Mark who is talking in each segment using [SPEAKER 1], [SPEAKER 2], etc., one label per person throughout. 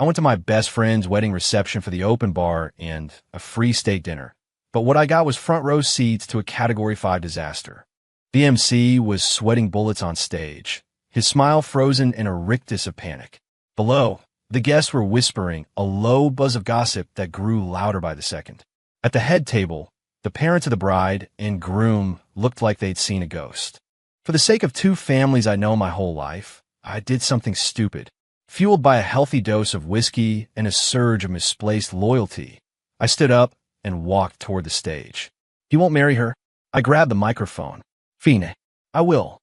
[SPEAKER 1] I went to my best friend's wedding reception for the open bar and a free steak dinner. But what I got was front row seats to a Category 5 disaster. The MC was sweating bullets on stage, his smile frozen in a rictus of panic. Below, the guests were whispering, a low buzz of gossip that grew louder by the second. At the head table, the parents of the bride and groom looked like they'd seen a ghost. For the sake of two families I know my whole life, I did something stupid. Fueled by a healthy dose of whiskey and a surge of misplaced loyalty, I stood up and walked toward the stage. "You won't marry her?" I grabbed the microphone. "Fine, I will."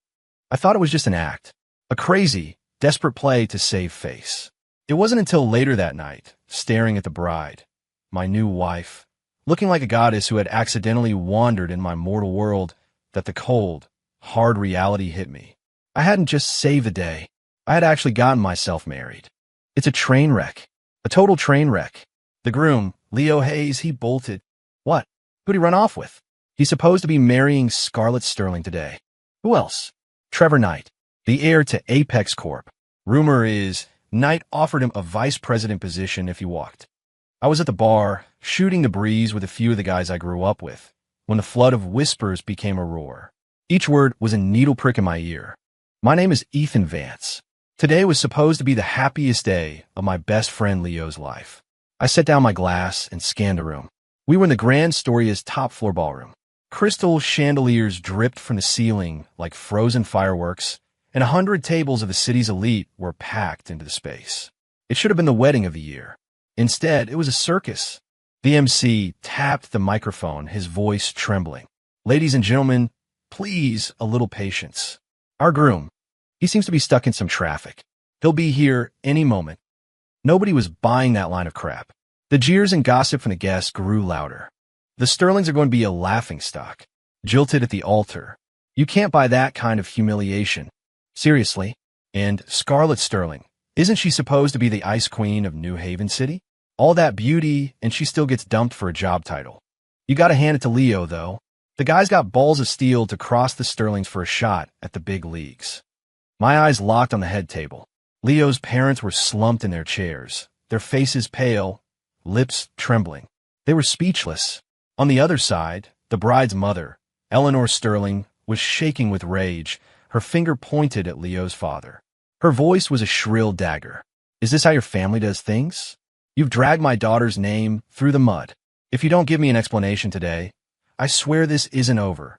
[SPEAKER 1] I thought it was just an act, a crazy, desperate play to save face. It wasn't until later that night, staring at the bride, my new wife, looking like a goddess who had accidentally wandered in my mortal world, that the cold, hard reality hit me. I hadn't just saved the day. I had actually gotten myself married. It's a train wreck. A total train wreck. The groom, Leo Hayes, he bolted. What? Who'd he run off with? He's supposed to be marrying Scarlett Sterling today. Who else? Trevor Knight, the heir to Apex Corp. Rumor is Knight offered him a vice president position if he walked. I was at the bar, shooting the breeze with a few of the guys I grew up with, when the flood of whispers became a roar. Each word was a needle prick in my ear. My name is Ethan Vance. Today was supposed to be the happiest day of my best friend Leo's life. I set down my glass and scanned the room. We were in the Grand Storia's top-floor ballroom. Crystal chandeliers dripped from the ceiling like frozen fireworks, and 100 tables of the city's elite were packed into the space. It should have been the wedding of the year. Instead, it was a circus. The MC tapped the microphone, his voice trembling. "Ladies and gentlemen, please a little patience. Our groom, he seems to be stuck in some traffic. He'll be here any moment." Nobody was buying that line of crap. The jeers and gossip from the guests grew louder. The Sterlings are going to be a laughingstock, jilted at the altar. You can't buy that kind of humiliation. Seriously. And Scarlett Sterling, isn't she supposed to be the ice queen of New Haven City? All that beauty, and she still gets dumped for a job title. You gotta hand it to Leo, though. The guy's got balls of steel to cross the Sterlings for a shot at the big leagues. My eyes locked on the head table. Leo's parents were slumped in their chairs, their faces pale, lips trembling. They were speechless. On the other side, the bride's mother, Eleanor Sterling, was shaking with rage, her finger pointed at Leo's father. Her voice was a shrill dagger. "Is this how your family does things? You've dragged my daughter's name through the mud. If you don't give me an explanation today, I swear this isn't over."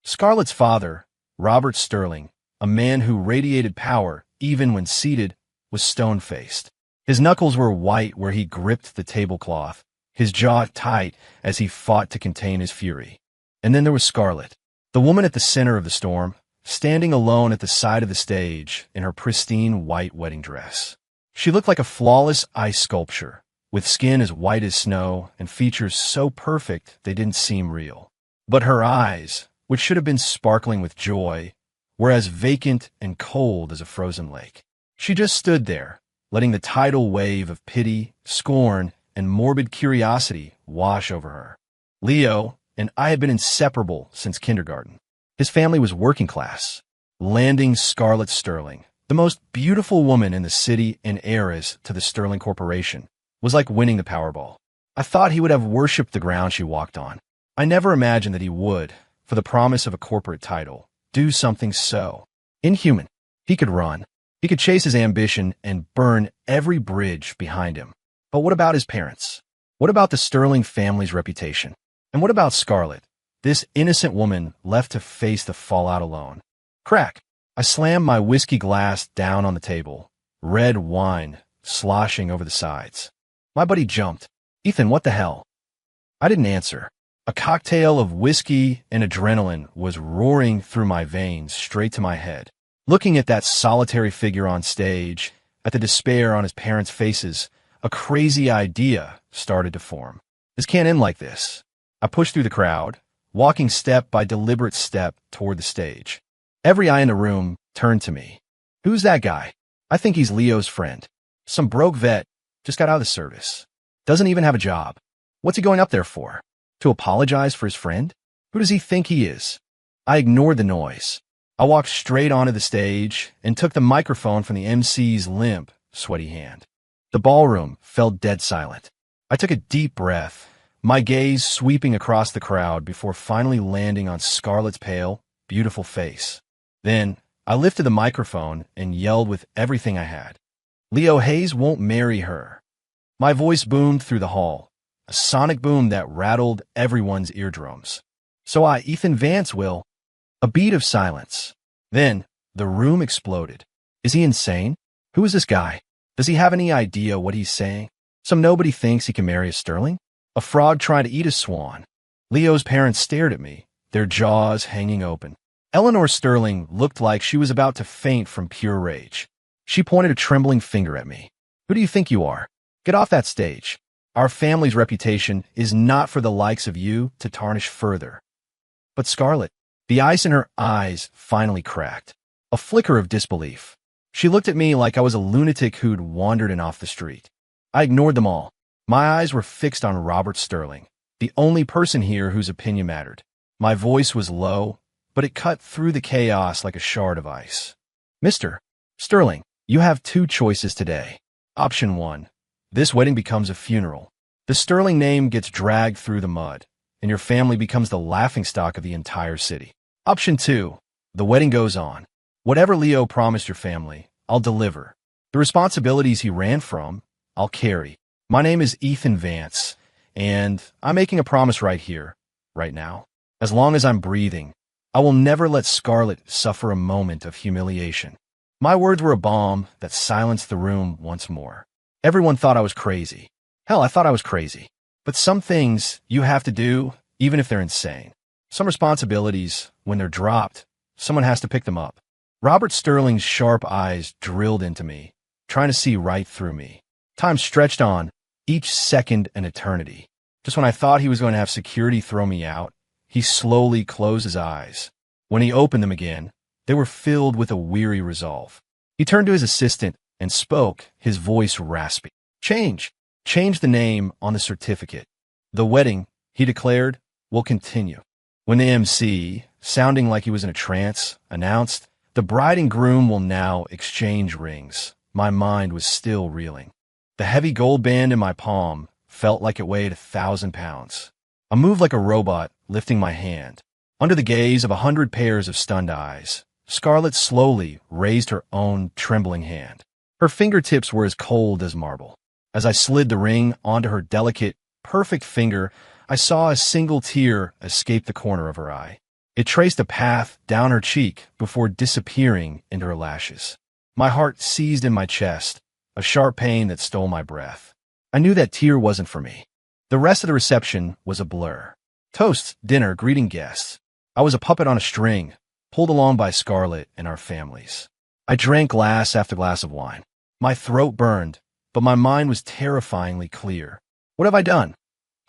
[SPEAKER 1] Scarlett's father, Robert Sterling, a man who radiated power even when seated, was stone-faced. His knuckles were white where he gripped the tablecloth, his jaw tight as he fought to contain his fury. And then there was Scarlett, the woman at the center of the storm, standing alone at the side of the stage in her pristine white wedding dress. She looked like a flawless ice sculpture, with skin as white as snow and features so perfect they didn't seem real. But her eyes, which should have been sparkling with joy, were as vacant and cold as a frozen lake. She just stood there, letting the tidal wave of pity, scorn, and morbid curiosity wash over her. Leo and I had been inseparable since kindergarten. His family was working class. Landing Scarlett Sterling, the most beautiful woman in the city and heiress to the Sterling Corporation, was like winning the Powerball. I thought he would have worshipped the ground she walked on. I never imagined that he would, for the promise of a corporate title, do something so inhuman. He could run. He could chase his ambition and burn every bridge behind him. But what about his parents? What about the Sterling family's reputation? And what about Scarlett, this innocent woman left to face the fallout alone? Crack! I slammed my whiskey glass down on the table, red wine sloshing over the sides. My buddy jumped. "Ethan, what the hell?" I didn't answer. A cocktail of whiskey and adrenaline was roaring through my veins straight to my head. Looking at that solitary figure on stage, at the despair on his parents' faces, a crazy idea started to form. This can't end like this. I pushed through the crowd, walking step by deliberate step toward the stage. Every eye in the room turned to me. "Who's that guy?" "I think he's Leo's friend. Some broke vet, just got out of the service. Doesn't even have a job. What's he going up there for? To apologize for his friend? Who does he think he is?" I ignored the noise. I walked straight onto the stage and took the microphone from the MC's limp, sweaty hand. The ballroom fell dead silent. I took a deep breath, my gaze sweeping across the crowd before finally landing on Scarlett's pale, beautiful face. Then, I lifted the microphone and yelled with everything I had. Leo Hayes won't marry her. My voice boomed through the hall, a sonic boom that rattled everyone's eardrums. So Ethan Vance will. A beat of silence. Then, the room exploded. Is he insane? Who is this guy? Does he have any idea what he's saying? Some nobody thinks he can marry a Sterling? A frog trying to eat a swan. Leo's parents stared at me, their jaws hanging open. Eleanor Sterling looked like she was about to faint from pure rage. She pointed a trembling finger at me. Who do you think you are? Get off that stage. Our family's reputation is not for the likes of you to tarnish further. But Scarlett, the ice in her eyes finally cracked. A flicker of disbelief. She looked at me like I was a lunatic who'd wandered in off the street. I ignored them all. My eyes were fixed on Robert Sterling, the only person here whose opinion mattered. My voice was low, but it cut through the chaos like a shard of ice. Mr. Sterling, you have two choices today. Option 1. This wedding becomes a funeral. The Sterling name gets dragged through the mud, and your family becomes the laughingstock of the entire city. Option 2. The wedding goes on. Whatever Leo promised your family, I'll deliver. The responsibilities he ran from, I'll carry. My name is Ethan Vance, and I'm making a promise right here, right now. As long as I'm breathing, I will never let Scarlett suffer a moment of humiliation. My words were a bomb that silenced the room once more. Everyone thought I was crazy. Hell, I thought I was crazy. But some things you have to do, even if they're insane. Some responsibilities, when they're dropped, someone has to pick them up. Robert Sterling's sharp eyes drilled into me, trying to see right through me. Time stretched on, each second an eternity. Just when I thought he was going to have security throw me out, he slowly closed his eyes. When he opened them again, they were filled with a weary resolve. He turned to his assistant and spoke, his voice raspy. Change the name on the certificate. The wedding, he declared, will continue. When the MC, sounding like he was in a trance, announced, the bride and groom will now exchange rings, my mind was still reeling. The heavy gold band in my palm felt like it weighed 1,000 pounds. I moved like a robot, lifting my hand. Under the gaze of 100 pairs of stunned eyes, Scarlett slowly raised her own trembling hand. Her fingertips were as cold as marble. As I slid the ring onto her delicate, perfect finger, I saw a single tear escape the corner of her eye. It traced a path down her cheek before disappearing into her lashes. My heart seized in my chest, a sharp pain that stole my breath. I knew that tear wasn't for me. The rest of the reception was a blur. Toasts, dinner, greeting guests. I was a puppet on a string, pulled along by Scarlett and our families. I drank glass after glass of wine. My throat burned, but my mind was terrifyingly clear. What have I done?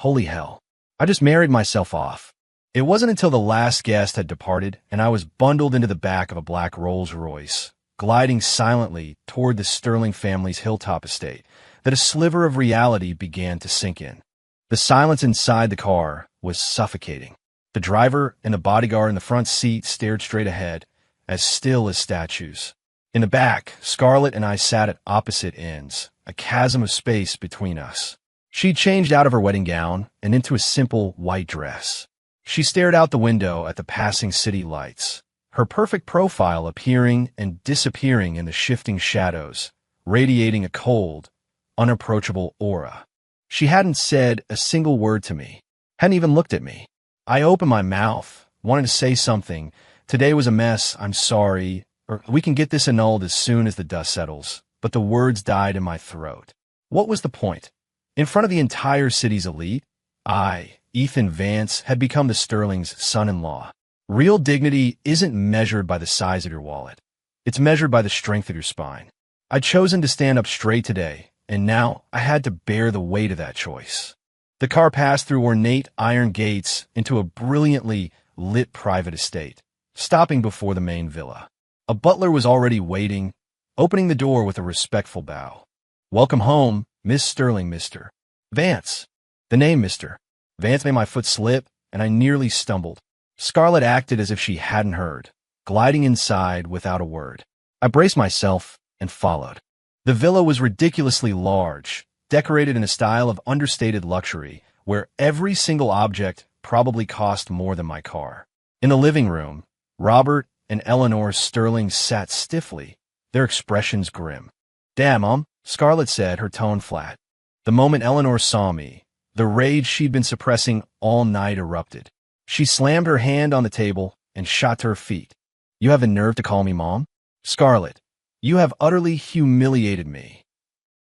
[SPEAKER 1] Holy hell. I just married myself off. It wasn't until the last guest had departed and I was bundled into the back of a black Rolls-Royce, gliding silently toward the Sterling family's hilltop estate, that a sliver of reality began to sink in. The silence inside the car was suffocating. The driver and the bodyguard in the front seat stared straight ahead, as still as statues. In the back, Scarlett and I sat at opposite ends, a chasm of space between us. She'd changed out of her wedding gown and into a simple white dress. She stared out the window at the passing city lights, her perfect profile appearing and disappearing in the shifting shadows, radiating a cold, unapproachable aura. She hadn't said a single word to me, hadn't even looked at me. I opened my mouth, wanted to say something. Today was a mess, I'm sorry, or we can get this annulled as soon as the dust settles, but the words died in my throat. What was the point? In front of the entire city's elite, I, Ethan Vance, had become the Sterling's son-in-law. Real dignity isn't measured by the size of your wallet. It's measured by the strength of your spine. I'd chosen to stand up straight today, and now I had to bear the weight of that choice. The car passed through ornate iron gates into a brilliantly lit private estate, stopping before the main villa. A butler was already waiting, opening the door with a respectful bow. Welcome home, Miss Sterling, Mr. Vance. The name Mr. Vance made my foot slip, and I nearly stumbled. Scarlett acted as if she hadn't heard, gliding inside without a word. I braced myself and followed. The villa was ridiculously large, decorated in a style of understated luxury, where every single object probably cost more than my car. In the living room, Robert and Eleanor Sterling sat stiffly, their expressions grim. "Damn, Scarlett said, her tone flat. The moment Eleanor saw me, the rage she'd been suppressing all night erupted. She slammed her hand on the table and shot to her feet. "You have the nerve to call me Mom? Scarlett, you have utterly humiliated me."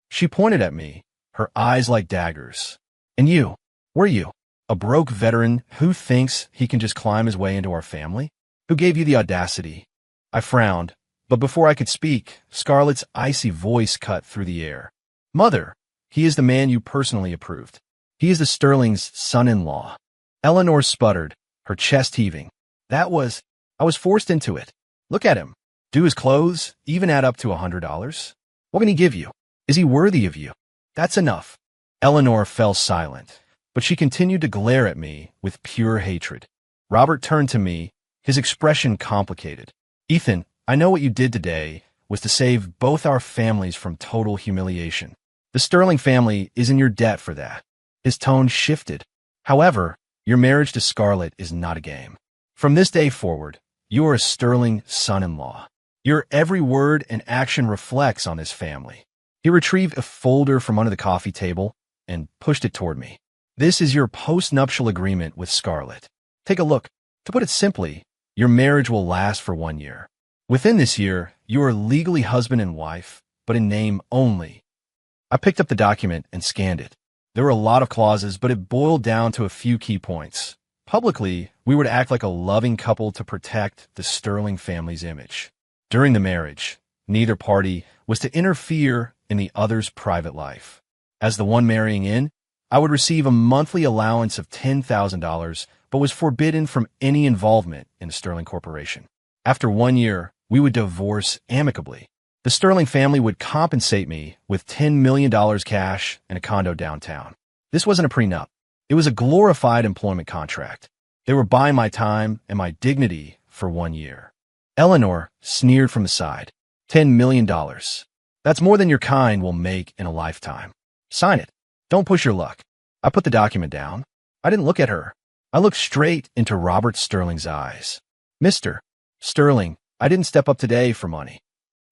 [SPEAKER 1] She pointed at me, her eyes like daggers. "And you? Were you? A broke veteran who thinks he can just climb his way into our family? Who gave you the audacity?" I frowned, but before I could speak, Scarlett's icy voice cut through the air. "Mother, he is the man you personally approved. He is the Sterling's son-in-law." Eleanor sputtered, her chest heaving. I was forced into it. "Look at him. Do his clothes even add up to $100? What can he give you? Is he worthy of you? That's enough." Eleanor fell silent, but she continued to glare at me with pure hatred. Robert turned to me, his expression complicated. "Ethan, I know what you did today was to save both our families from total humiliation. The Sterling family is in your debt for that." His tone shifted. "However, your marriage to Scarlett is not a game. From this day forward, you are a Sterling son-in-law. Your every word and action reflects on this family." He retrieved a folder from under the coffee table and pushed it toward me. "This is your post-nuptial agreement with Scarlett. Take a look. To put it simply, your marriage will last for 1 year. Within this year, you are legally husband and wife, but in name only." I picked up the document and scanned it. There were a lot of clauses, but it boiled down to a few key points. Publicly, we were to act like a loving couple to protect the Sterling family's image. During the marriage, neither party was to interfere in the other's private life. As the one marrying in, I would receive a monthly allowance of $10,000, but was forbidden from any involvement in the Sterling Corporation. After 1 year, we would divorce amicably. The Sterling family would compensate me with $10 million cash and a condo downtown. This wasn't a prenup. It was a glorified employment contract. They were buying my time and my dignity for 1 year. Eleanor sneered from the side. $10 million. That's more than your kind will make in a lifetime. Sign it. Don't push your luck." I put the document down. I didn't look at her. I looked straight into Robert Sterling's eyes. "Mr. Sterling, I didn't step up today for money."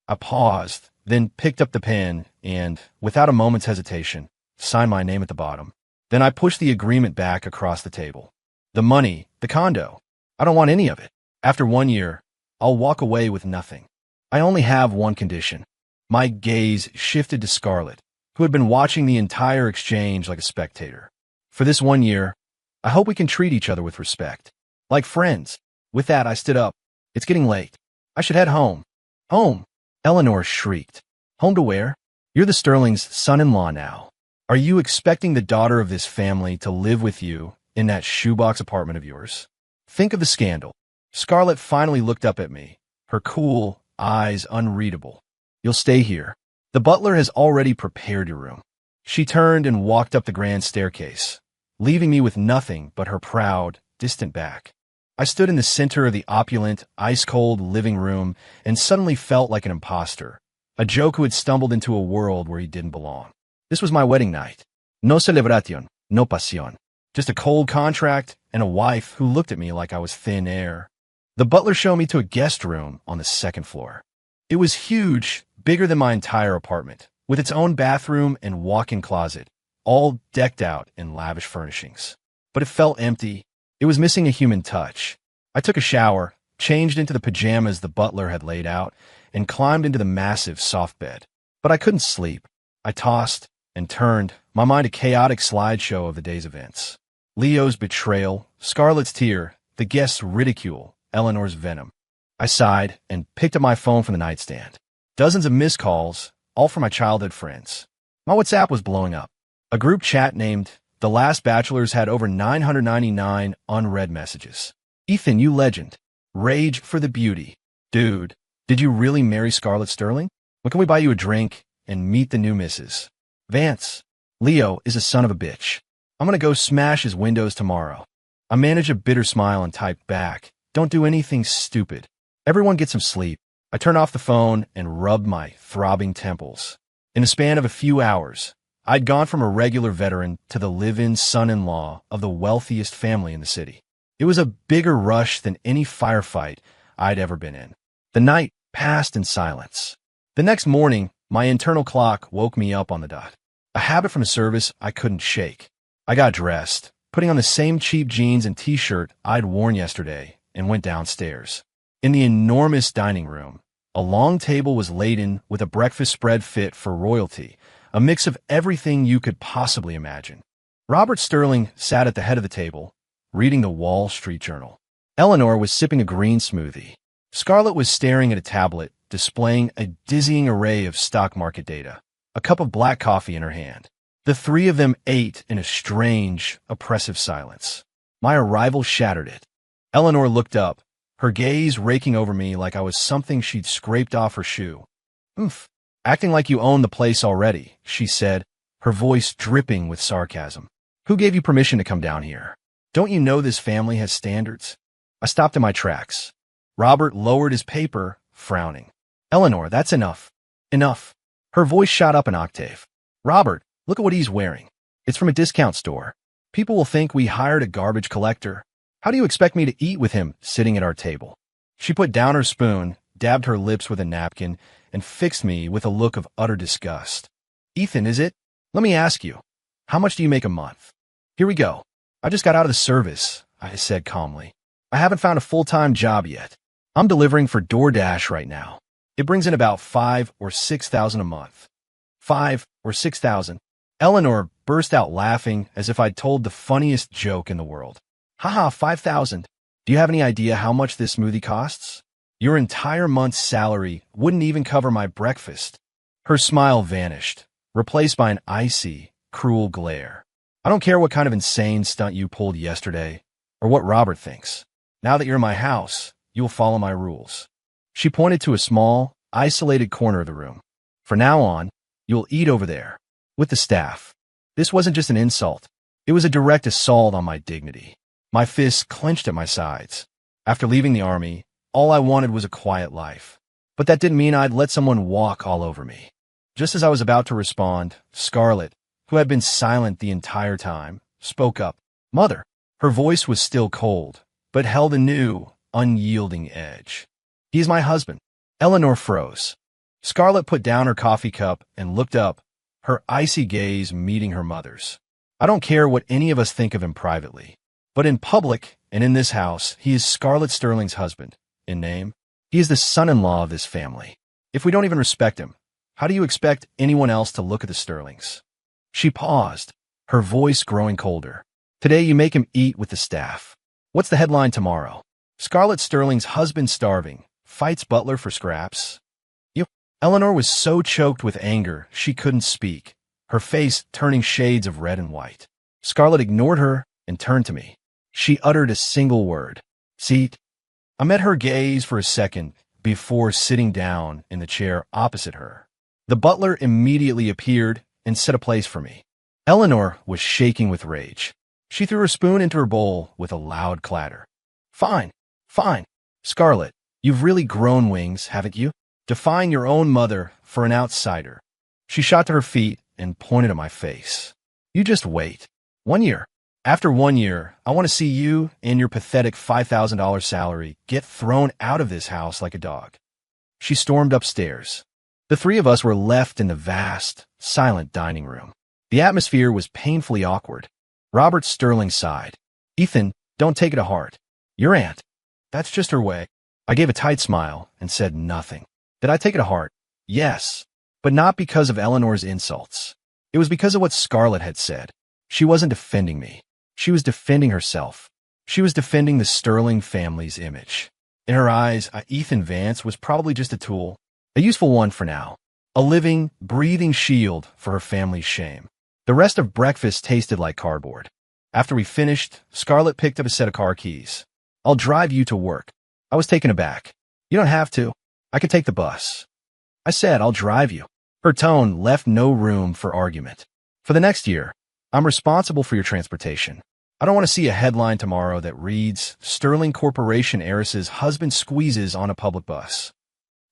[SPEAKER 1] I paused, then picked up the pen and, without a moment's hesitation, signed my name at the bottom. Then I pushed the agreement back across the table. "The money, the condo, I don't want any of it. After 1 year, I'll walk away with nothing. I only have one condition." My gaze shifted to Scarlett, who had been watching the entire exchange like a spectator. "For this 1 year, I hope we can treat each other with respect. Like friends." With that, I stood up. "It's getting late. I should head home." "Home?" Eleanor shrieked. "Home to where? You're the Sterling's son-in-law now. Are you expecting the daughter of this family to live with you in that shoebox apartment of yours? Think of the scandal." Scarlett finally looked up at me, her cool eyes unreadable. "You'll stay here. The butler has already prepared your room." She turned and walked up the grand staircase, leaving me with nothing but her proud, distant back. I stood in the center of the opulent, ice-cold living room and suddenly felt like an imposter, a joke who had stumbled into a world where he didn't belong. This was my wedding night. No celebración, no pasión. Just a cold contract and a wife who looked at me like I was thin air. The butler showed me to a guest room on the second floor. It was huge, bigger than my entire apartment, with its own bathroom and walk-in closet, all decked out in lavish furnishings. But it felt empty. It was missing a human touch. I took a shower, changed into the pajamas the butler had laid out, and climbed into the massive soft bed. But I couldn't sleep. I tossed and turned, my mind a chaotic slideshow of the day's events. Leo's betrayal, Scarlett's tear, the guest's ridicule, Eleanor's venom. I sighed and picked up my phone from the nightstand. Dozens of missed calls, all from my childhood friends. My WhatsApp was blowing up. A group chat named The Last Bachelors had over 999 unread messages. "Ethan, you legend. Rage for the beauty. Dude, did you really marry Scarlett Sterling? When can we buy you a drink and meet the new missus? Vance, Leo is a son of a bitch. I'm gonna go smash his windows tomorrow." I managed a bitter smile and typed back, "Don't do anything stupid. Everyone get some sleep." I turned off the phone and rubbed my throbbing temples. In the span of a few hours, I'd gone from a regular veteran to the live-in son-in-law of the wealthiest family in the city. It was a bigger rush than any firefight I'd ever been in. The night passed in silence. The next morning, my internal clock woke me up on the dot. A habit from the service I couldn't shake. I got dressed, putting on the same cheap jeans and t-shirt I'd worn yesterday, and went downstairs. In the enormous dining room, a long table was laden with a breakfast spread fit for royalty, a mix of everything you could possibly imagine. Robert Sterling sat at the head of the table, reading the Wall Street Journal. Eleanor was sipping a green smoothie. Scarlett was staring at a tablet, displaying a dizzying array of stock market data, a cup of black coffee in her hand. The three of them ate in a strange, oppressive silence. My arrival shattered it. Eleanor looked up, her gaze raking over me like I was something she'd scraped off her shoe. "Oomph, acting like you own the place already," she said, her voice dripping with sarcasm. "Who gave you permission to come down here? Don't you know this family has standards?" I stopped in my tracks. Robert lowered his paper, frowning. "Eleanor, that's enough. Enough." Her voice shot up an octave. "Robert, look at what he's wearing. It's from a discount store. People will think we hired a garbage collector. How do you expect me to eat with him sitting at our table?" She put down her spoon, dabbed her lips with a napkin, and fixed me with a look of utter disgust. "Ethan, is it? Let me ask you, how much do you make a month?" "Here we go. I just got out of the service," I said calmly. "I haven't found a full-time job yet. I'm delivering for DoorDash right now. It brings in about $5,000 or $6,000 a month." $5,000 or $6,000. Eleanor burst out laughing as if I'd told the funniest joke in the world. "Haha, 5,000. Do you have any idea how much this smoothie costs? Your entire month's salary wouldn't even cover my breakfast." Her smile vanished, replaced by an icy, cruel glare. "I don't care what kind of insane stunt you pulled yesterday, or what Robert thinks. Now that you're in my house, you'll follow my rules." She pointed to a small, isolated corner of the room. "From now on, you'll eat over there, with the staff." This wasn't just an insult. It was a direct assault on my dignity. My fists clenched at my sides. After leaving the army, all I wanted was a quiet life. But that didn't mean I'd let someone walk all over me. Just as I was about to respond, Scarlett, who had been silent the entire time, spoke up. "Mother." Her voice was still cold, but held a new, unyielding edge. "He's my husband." Eleanor froze. Scarlett put down her coffee cup and looked up, her icy gaze meeting her mother's. "I don't care what any of us think of him privately, but in public and in this house, he is Scarlett Sterling's husband. In name, he is the son-in-law of this family. If we don't even respect him, how do you expect anyone else to look at the Sterlings?" She paused, her voice growing colder. "Today you make him eat with the staff. What's the headline tomorrow? Scarlett Sterling's husband starving, fights butler for scraps." You. Eleanor was so choked with anger she couldn't speak, her face turning shades of red and white. Scarlett ignored her and turned to me. She uttered a single word. "Seat." I met her gaze for a second before sitting down in the chair opposite her. The butler immediately appeared and set a place for me. Eleanor was shaking with rage. She threw her spoon into her bowl with a loud clatter. "Fine, fine. Scarlett, you've really grown wings, haven't you? Defying your own mother for an outsider." She shot to her feet and pointed at my face. "You just wait. 1 year. After 1 year, I want to see you and your pathetic $5,000 salary get thrown out of this house like a dog." She stormed upstairs. The three of us were left in the vast, silent dining room. The atmosphere was painfully awkward. Robert Sterling sighed. "Ethan, don't take it to heart. Your aunt. That's just her way." I gave a tight smile and said nothing. Did I take it to heart? Yes, but not because of Eleanor's insults. It was because of what Scarlett had said. She wasn't defending me. She was defending herself. She was defending the Sterling family's image. In her eyes, Ethan Vance was probably just a tool, a useful one for now, a living, breathing shield for her family's shame. The rest of breakfast tasted like cardboard. After we finished, Scarlett picked up a set of car keys. "I'll drive you to work." I was taken aback. "You don't have to. I could take the bus." I said, "I'll drive you." Her tone left no room for argument. "For the next year, I'm responsible for your transportation. I don't want to see a headline tomorrow that reads, 'Sterling Corporation heiress's husband squeezes on a public bus.'"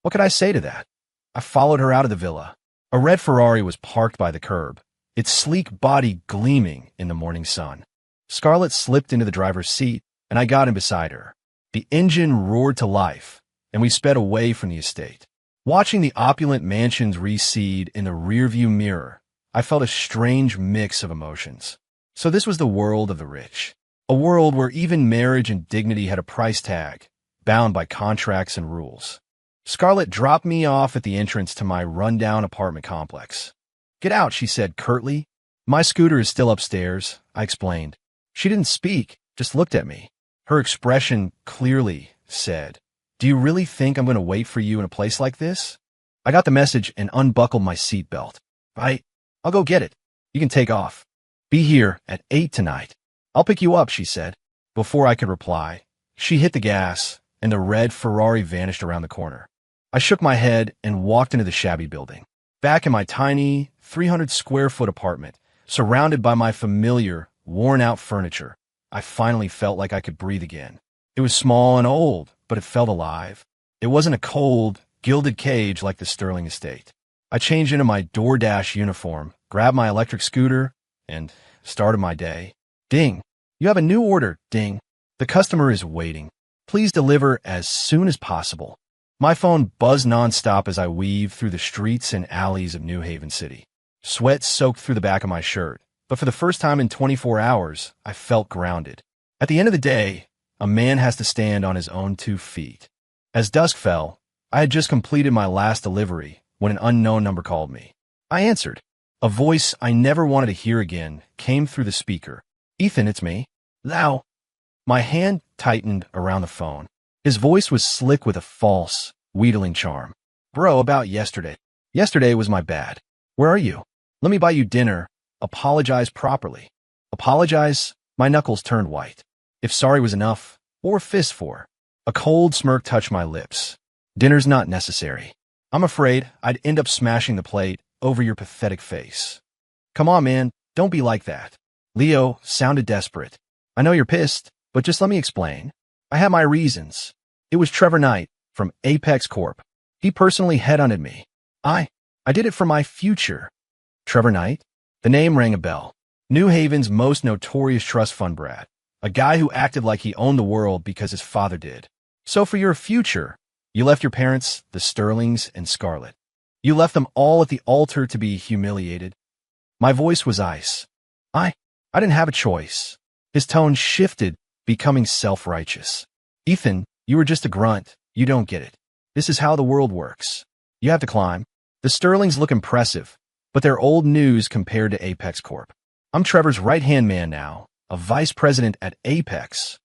[SPEAKER 1] What could I say to that? I followed her out of the villa. A red Ferrari was parked by the curb, its sleek body gleaming in the morning sun. Scarlett slipped into the driver's seat, and I got in beside her. The engine roared to life, and we sped away from the estate. Watching the opulent mansions recede in the rearview mirror, I felt a strange mix of emotions. So this was the world of the rich. A world where even marriage and dignity had a price tag, bound by contracts and rules. Scarlett dropped me off at the entrance to my rundown apartment complex. "Get out," she said curtly. "My scooter is still upstairs," I explained. She didn't speak, just looked at me. Her expression clearly said, "Do you really think I'm going to wait for you in a place like this?" I got the message and unbuckled my seatbelt. I'll go get it. You can take off. Be here at 8 tonight. I'll pick you up," she said. Before I could reply, she hit the gas, and the red Ferrari vanished around the corner. I shook my head and walked into the shabby building. Back in my tiny, 300-square-foot apartment, surrounded by my familiar, worn-out furniture, I finally felt like I could breathe again. It was small and old, but it felt alive. It wasn't a cold, gilded cage like the Sterling estate. I changed into my DoorDash uniform, grabbed my electric scooter, and started my day. Ding. "You have a new order, ding. The customer is waiting. Please deliver as soon as possible." My phone buzzed nonstop as I weaved through the streets and alleys of New Haven City. Sweat soaked through the back of my shirt, but for the first time in 24 hours, I felt grounded. At the end of the day, a man has to stand on his own 2 feet. As dusk fell, I had just completed my last delivery when an unknown number called me. I answered. A voice I never wanted to hear again came through the speaker. "Ethan, it's me." "Thou." My hand tightened around the phone. His voice was slick with a false, wheedling charm. "Bro, about yesterday. Yesterday was my bad. Where are you? Let me buy you dinner. Apologize properly." Apologize? My knuckles turned white. If sorry was enough, what were fists for? A cold smirk touched my lips. "Dinner's not necessary. I'm afraid I'd end up smashing the plate over your pathetic face." "Come on, man. Don't be like that." Leo sounded desperate. "I know you're pissed, but just let me explain. I had my reasons. It was Trevor Knight from Apex Corp. He personally headhunted me. I did it for my future." Trevor Knight? The name rang a bell. New Haven's most notorious trust fund brat. A guy who acted like he owned the world because his father did. "So for your future, you left your parents, the Sterlings, and Scarlett. You left them all at the altar to be humiliated." My voice was ice. I didn't have a choice." His tone shifted, becoming self-righteous. "Ethan, you were just a grunt. You don't get it. This is how the world works. You have to climb. The Sterlings look impressive, but they're old news compared to Apex Corp. I'm Trevor's right-hand man now, a vice president at Apex."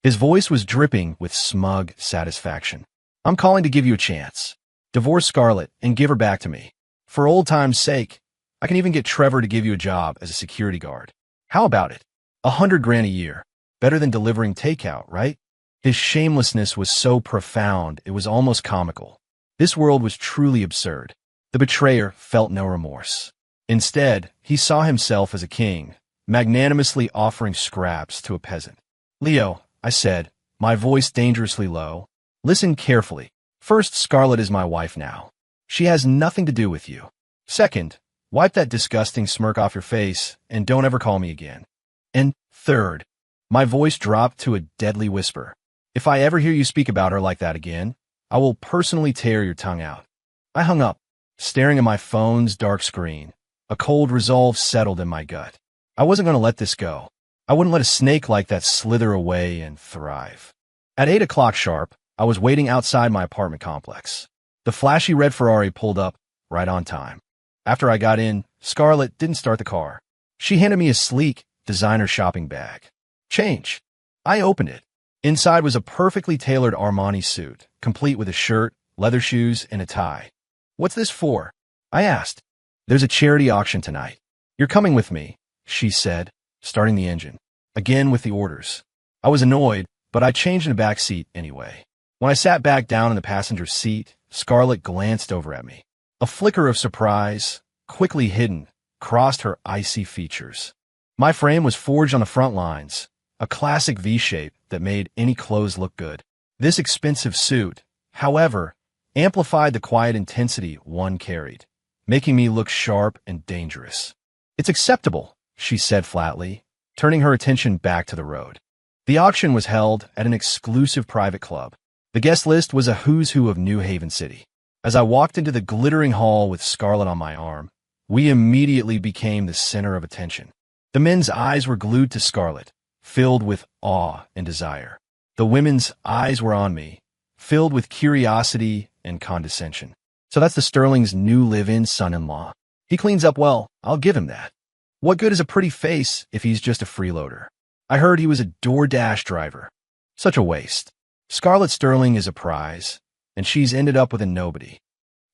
[SPEAKER 1] His voice was dripping with smug satisfaction. "I'm calling to give you a chance. Divorce Scarlett and give her back to me. For old time's sake, I can even get Trevor to give you a job as a security guard. How about it? $100,000 a year. Better than delivering takeout, right?" His shamelessness was so profound, it was almost comical. This world was truly absurd. The betrayer felt no remorse. Instead, he saw himself as a king, magnanimously offering scraps to a peasant. "Leo," I said, my voice dangerously low, "listen carefully. First, Scarlett is my wife now. She has nothing to do with you. Second, wipe that disgusting smirk off your face and don't ever call me again. And third," my voice dropped to a deadly whisper, "if I ever hear you speak about her like that again, I will personally tear your tongue out." I hung up, staring at my phone's dark screen. A cold resolve settled in my gut. I wasn't going to let this go. I wouldn't let a snake like that slither away and thrive. At 8 o'clock sharp, I was waiting outside my apartment complex. The flashy red Ferrari pulled up right on time. After I got in, Scarlett didn't start the car. She handed me a sleek, designer shopping bag. "Change." I opened it. Inside was a perfectly tailored Armani suit, complete with a shirt, leather shoes, and a tie. "What's this for?" I asked. "There's a charity auction tonight. You're coming with me," she said, starting the engine. Again with the orders. I was annoyed, but I changed in the back seat anyway. When I sat back down in the passenger seat, Scarlett glanced over at me. A flicker of surprise, quickly hidden, crossed her icy features. My frame was forged on the front lines, a classic V-shape that made any clothes look good. This expensive suit, however, amplified the quiet intensity one carried. making me look sharp and dangerous. "It's acceptable," she said flatly, turning her attention back to the road. The auction was held at an exclusive private club. The guest list was a who's who of New Haven City. As I walked into the glittering hall with Scarlett on my arm, we immediately became the center of attention. The men's eyes were glued to Scarlett, filled with awe and desire. The women's eyes were on me, filled with curiosity and condescension. "So that's the Sterling's new live-in son-in-law. He cleans up well, I'll give him that. What good is a pretty face if he's just a freeloader? I heard he was a DoorDash driver. Such a waste. Scarlett Sterling is a prize, and she's ended up with a nobody."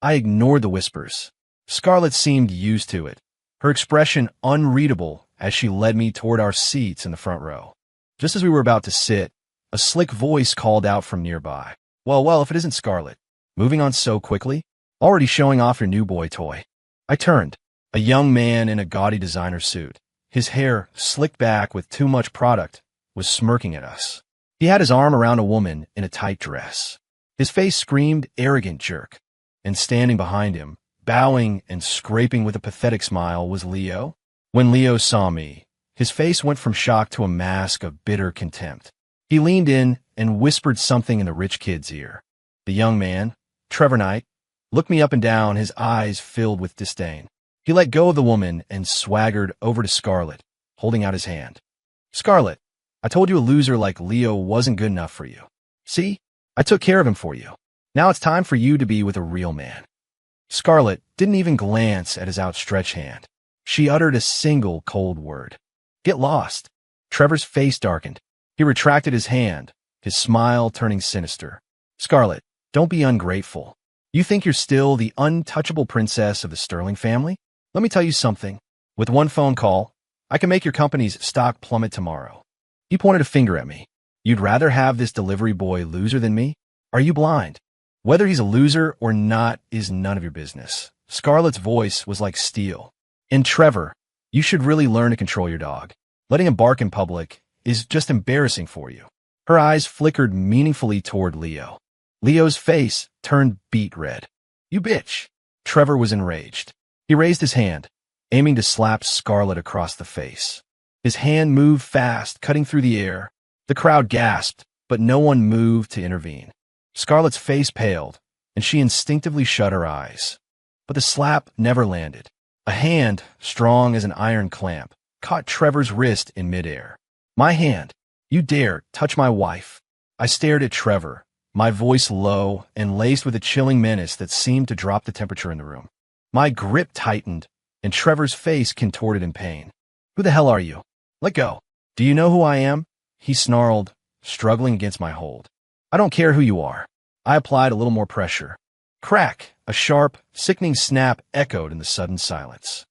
[SPEAKER 1] I ignored the whispers. Scarlett seemed used to it, her expression unreadable as she led me toward our seats in the front row. Just as we were about to sit, a slick voice called out from nearby. Well, if it isn't Scarlett. Moving on so quickly? Already showing off your new boy toy." I turned. A young man in a gaudy designer suit, his hair slicked back with too much product, was smirking at us. He had his arm around a woman in a tight dress. His face screamed arrogant jerk. And standing behind him, bowing and scraping with a pathetic smile, was Leo. When Leo saw me, his face went from shock to a mask of bitter contempt. He leaned in and whispered something in the rich kid's ear. The young man, Trevor Knight, looked me up and down, his eyes filled with disdain. He let go of the woman and swaggered over to Scarlett, holding out his hand. "Scarlett, I told you a loser like Leo wasn't good enough for you. See? I took care of him for you. Now it's time for you to be with a real man." Scarlett didn't even glance at his outstretched hand. She uttered a single cold word. "Get lost." Trevor's face darkened. He retracted his hand, his smile turning sinister. "Scarlett, don't be ungrateful. You think you're still the untouchable princess of the Sterling family? Let me tell you something. With one phone call, I can make your company's stock plummet tomorrow." He pointed a finger at me. "You'd rather have this delivery boy loser than me? Are you blind? Whether he's a loser or not is none of your business." Scarlett's voice was like steel. "And Trevor, you should really learn to control your dog. Letting him bark in public is just embarrassing for you." Her eyes flickered meaningfully toward Leo. Leo's face turned beet red. "You bitch." Trevor was enraged. He raised his hand, aiming to slap Scarlett across the face. His hand moved fast, cutting through the air. The crowd gasped, but no one moved to intervene. Scarlett's face paled, and she instinctively shut her eyes. But the slap never landed. A hand, strong as an iron clamp, caught Trevor's wrist in midair. "My hand. You dare touch my wife." I stared at Trevor, my voice low and laced with a chilling menace that seemed to drop the temperature in the room. My grip tightened, and Trevor's face contorted in pain. "Who the hell are you? Let go." "Do you know who I am?" he snarled, struggling against my hold. "I don't care who you are." I applied a little more pressure. Crack! A sharp, sickening snap echoed in the sudden silence.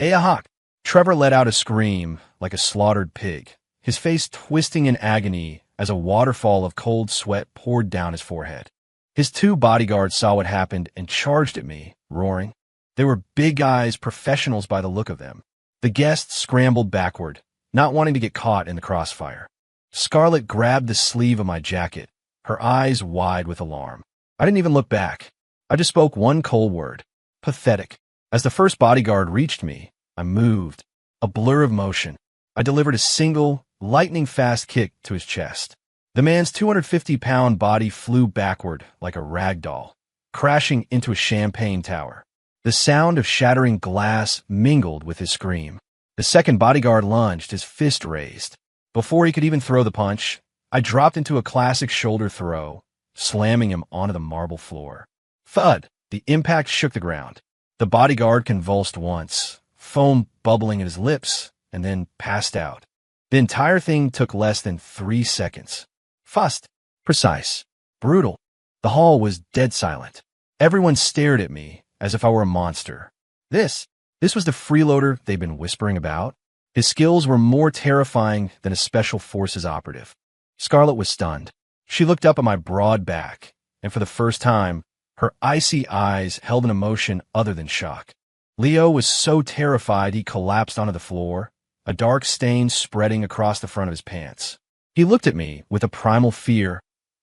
[SPEAKER 1] "Ahawk!" Trevor let out a scream like a slaughtered pig, his face twisting in agony as a waterfall of cold sweat poured down his forehead. His two bodyguards saw what happened and charged at me, roaring. They were big-eyes professionals by the look of them. The guests scrambled backward, not wanting to get caught in the crossfire. Scarlett grabbed the sleeve of my jacket, her eyes wide with alarm. I didn't even look back. I just spoke one cold word. Pathetic. As the first bodyguard reached me, I moved, a blur of motion. I delivered a single, lightning-fast kick to his chest. The man's 250-pound body flew backward like a rag doll, crashing into a champagne tower. The sound of shattering glass mingled with his scream. The second bodyguard lunged, his fist raised. Before he could even throw the punch, I dropped into a classic shoulder throw, slamming him onto the marble floor. Thud! The impact shook the ground. The bodyguard convulsed once, foam bubbling at his lips, and then passed out. The entire thing took less than 3 seconds. Fast, precise, brutal. The hall was dead silent. Everyone stared at me as if I were a monster. This was the freeloader they'd been whispering about. His skills were more terrifying than a special forces operative. Scarlett was stunned. She looked up at my broad back, and for the first time, her icy eyes held an emotion other than shock. Leo was so terrified he collapsed onto the floor, a dark stain spreading across the front of his pants. He looked at me with a primal fear,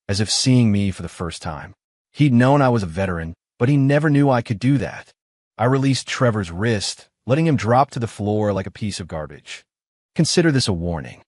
[SPEAKER 1] as if seeing me for the first time. He'd known I was a veteran, but he never knew I could do that. I released Trevor's wrist, letting him drop to the floor like a piece of garbage. Consider this a warning.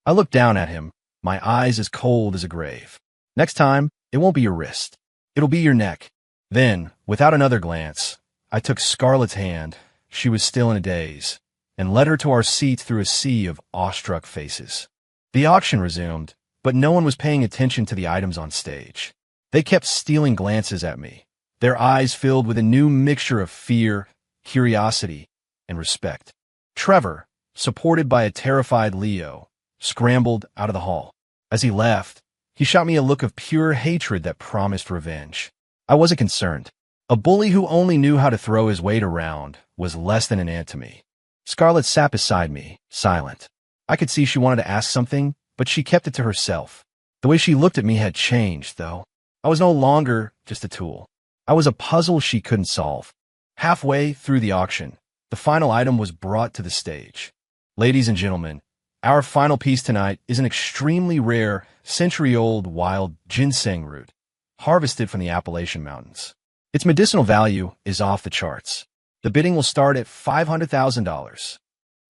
[SPEAKER 1] I looked down at him, my eyes as cold as a grave. Next time, it won't be your wrist. It'll be your neck. Then, without another glance, I took Scarlett's hand, she was still in a daze, and led her to our seats through a sea of awestruck faces. The auction resumed, but no one was paying attention to the items on stage. They kept stealing glances at me, their eyes filled with a new mixture of fear, curiosity, and respect. Trevor, supported by a terrified Leo, scrambled out of the hall. As he left, he shot me a look of pure hatred that promised revenge. I wasn't concerned. A bully who only knew how to throw his weight around was less than an ant to me. Scarlett sat beside me, silent. I could see she wanted to ask something, but she kept it to herself. The way she looked at me had changed, though. I was no longer just a tool. I was a puzzle she couldn't solve. Halfway through the auction, the final item was brought to the stage. Ladies and gentlemen, our final piece tonight is an extremely rare, century-old wild ginseng root, harvested from the Appalachian Mountains. Its medicinal value is off the charts. The bidding will start at $500,000.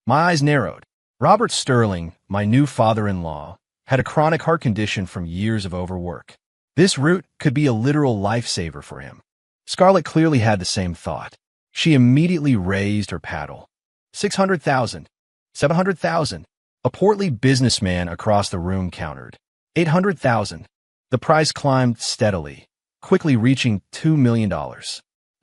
[SPEAKER 1] My eyes narrowed. Robert Sterling, my new father-in-law, had a chronic heart condition from years of overwork. This root could be a literal lifesaver for him. Scarlett clearly had the same thought. She immediately raised her paddle. 600,000, 700,000. A portly businessman across the room countered. 800,000. The price climbed steadily, quickly reaching $2 million.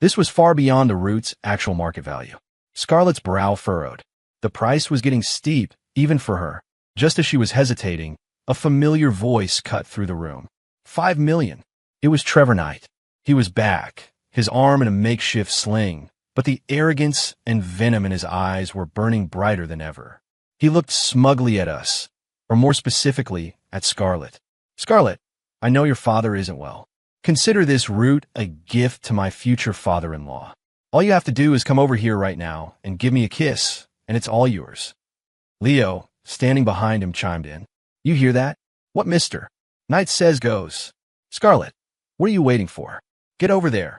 [SPEAKER 1] This was far beyond the root's actual market value. Scarlett's brow furrowed. The price was getting steep, even for her. Just as she was hesitating, a familiar voice cut through the room. 5 million. It was Trevor Knight. He was back, his arm in a makeshift sling, but the arrogance and venom in his eyes were burning brighter than ever. He looked smugly at us, or more specifically, at Scarlett. Scarlett, I know your father isn't well. Consider this root a gift to my future father-in-law. All you have to do is come over here right now and give me a kiss, and it's all yours. Leo, standing behind him, chimed in. You hear that? What mister? Knight says goes. Scarlett, what are you waiting for? Get over there.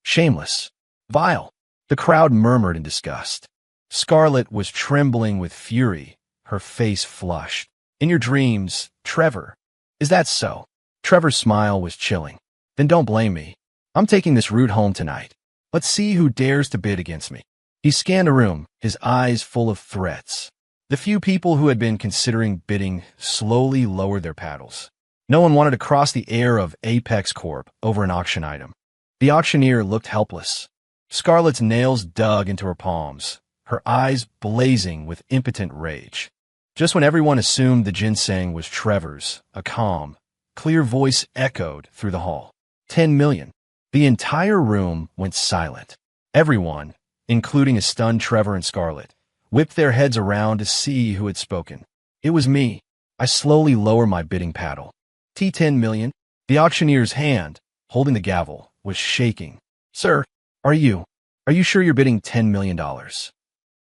[SPEAKER 1] Shameless. Vile. The crowd murmured in disgust. Scarlett was trembling with fury, her face flushed. In your dreams, Trevor. Is that so? Trevor's smile was chilling. Then don't blame me. I'm taking this root home tonight. Let's see who dares to bid against me. He scanned the room, his eyes full of threats. The few people who had been considering bidding slowly lowered their paddles. No one wanted to cross the air of Apex Corp over an auction item. The auctioneer looked helpless. Scarlett's nails dug into her palms, her eyes blazing with impotent rage. Just when everyone assumed the ginseng was Trevor's, a calm, clear voice echoed through the hall. 10 million. The entire room went silent. Everyone, including a stunned Trevor and Scarlett, whipped their heads around to see who had spoken. It was me. I slowly lowered my bidding paddle. T10 million. The auctioneer's hand, holding the gavel, was shaking. Sir, are you sure you're bidding $10 million?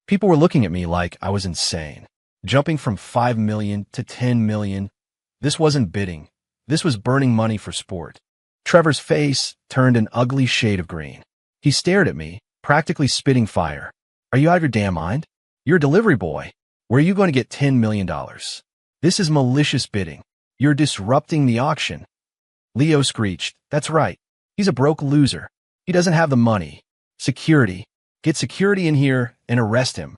[SPEAKER 1] People were looking at me like I was insane. Jumping from 5 million to 10 million. This wasn't bidding. This was burning money for sport. Trevor's face turned an ugly shade of green. He stared at me, practically spitting fire. Are you out of your damn mind? You're a delivery boy. Where are you going to get $10 million? This is malicious bidding. You're disrupting the auction. Leo screeched. That's right. He's a broke loser. He doesn't have the money. Security. Get security in here and arrest him.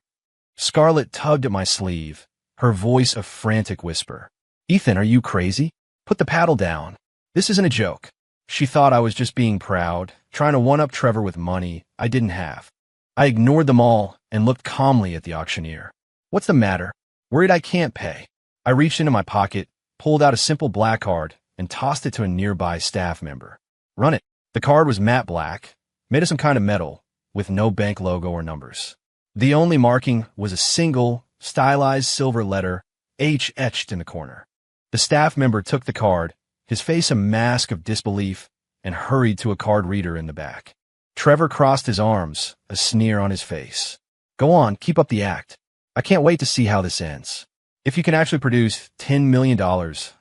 [SPEAKER 1] Scarlett tugged at my sleeve, her voice a frantic whisper. Ethan, are you crazy? Put the paddle down. This isn't a joke. She thought I was just being proud, trying to one-up Trevor with money I didn't have. I ignored them all and looked calmly at the auctioneer. What's the matter? Worried I can't pay. I reached into my pocket, pulled out a simple black card, and tossed it to a nearby staff member. Run it. The card was matte black, made of some kind of metal, with no bank logo or numbers. The only marking was a single, stylized silver letter, H etched in the corner. The staff member took the card, his face a mask of disbelief, and hurried to a card reader in the back. Trevor crossed his arms, a sneer on his face. Go on, keep up the act. I can't wait to see how this ends. If you can actually produce $10 million,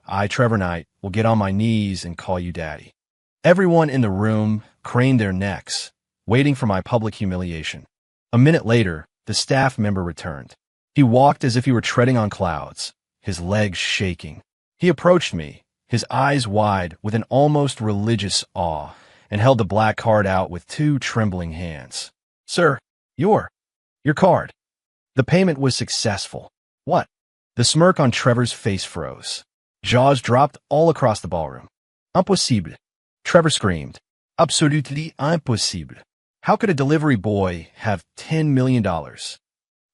[SPEAKER 1] I, Trevor Knight, will get on my knees and call you daddy. Everyone in the room craned their necks, waiting for my public humiliation. A minute later, the staff member returned. He walked as if he were treading on clouds, his legs shaking. He approached me, his eyes wide with an almost religious awe, and held the black card out with 2 trembling hands. "Sir, your card." The payment was successful. What? The smirk on Trevor's face froze. Jaws dropped all across the ballroom. "Impossible." Trevor screamed. "Absolutely impossible. How could a delivery boy have $10 million?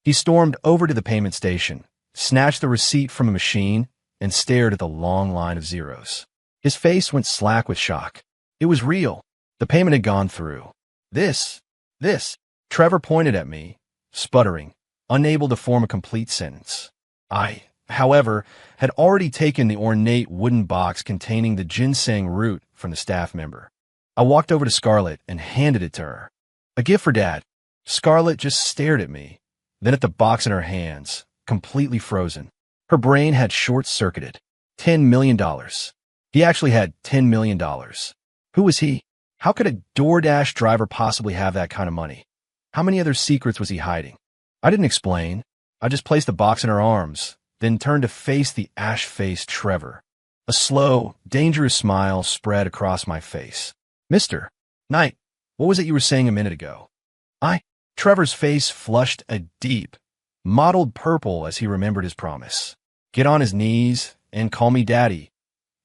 [SPEAKER 1] He stormed over to the payment station, snatched the receipt from a machine, and stared at the long line of zeros. His face went slack with shock. It was real. The payment had gone through. This. Trevor pointed at me, sputtering, unable to form a complete sentence. I, however, had already taken the ornate wooden box containing the ginseng root from the staff member. I walked over to Scarlett and handed it to her. "A gift for Dad." Scarlett just stared at me, then at the box in her hands, completely frozen. Her brain had short-circuited. $10 million. He actually had $10 million. Who was he? How could a DoorDash driver possibly have that kind of money? How many other secrets was he hiding? I didn't explain. I just placed the box in her arms, then turned to face the ash-faced Trevor. A slow, dangerous smile spread across my face. "Mr. Knight, what was it you were saying a minute ago?" Trevor's face flushed a deep, mottled purple as he remembered his promise. Get on his knees and call me Daddy.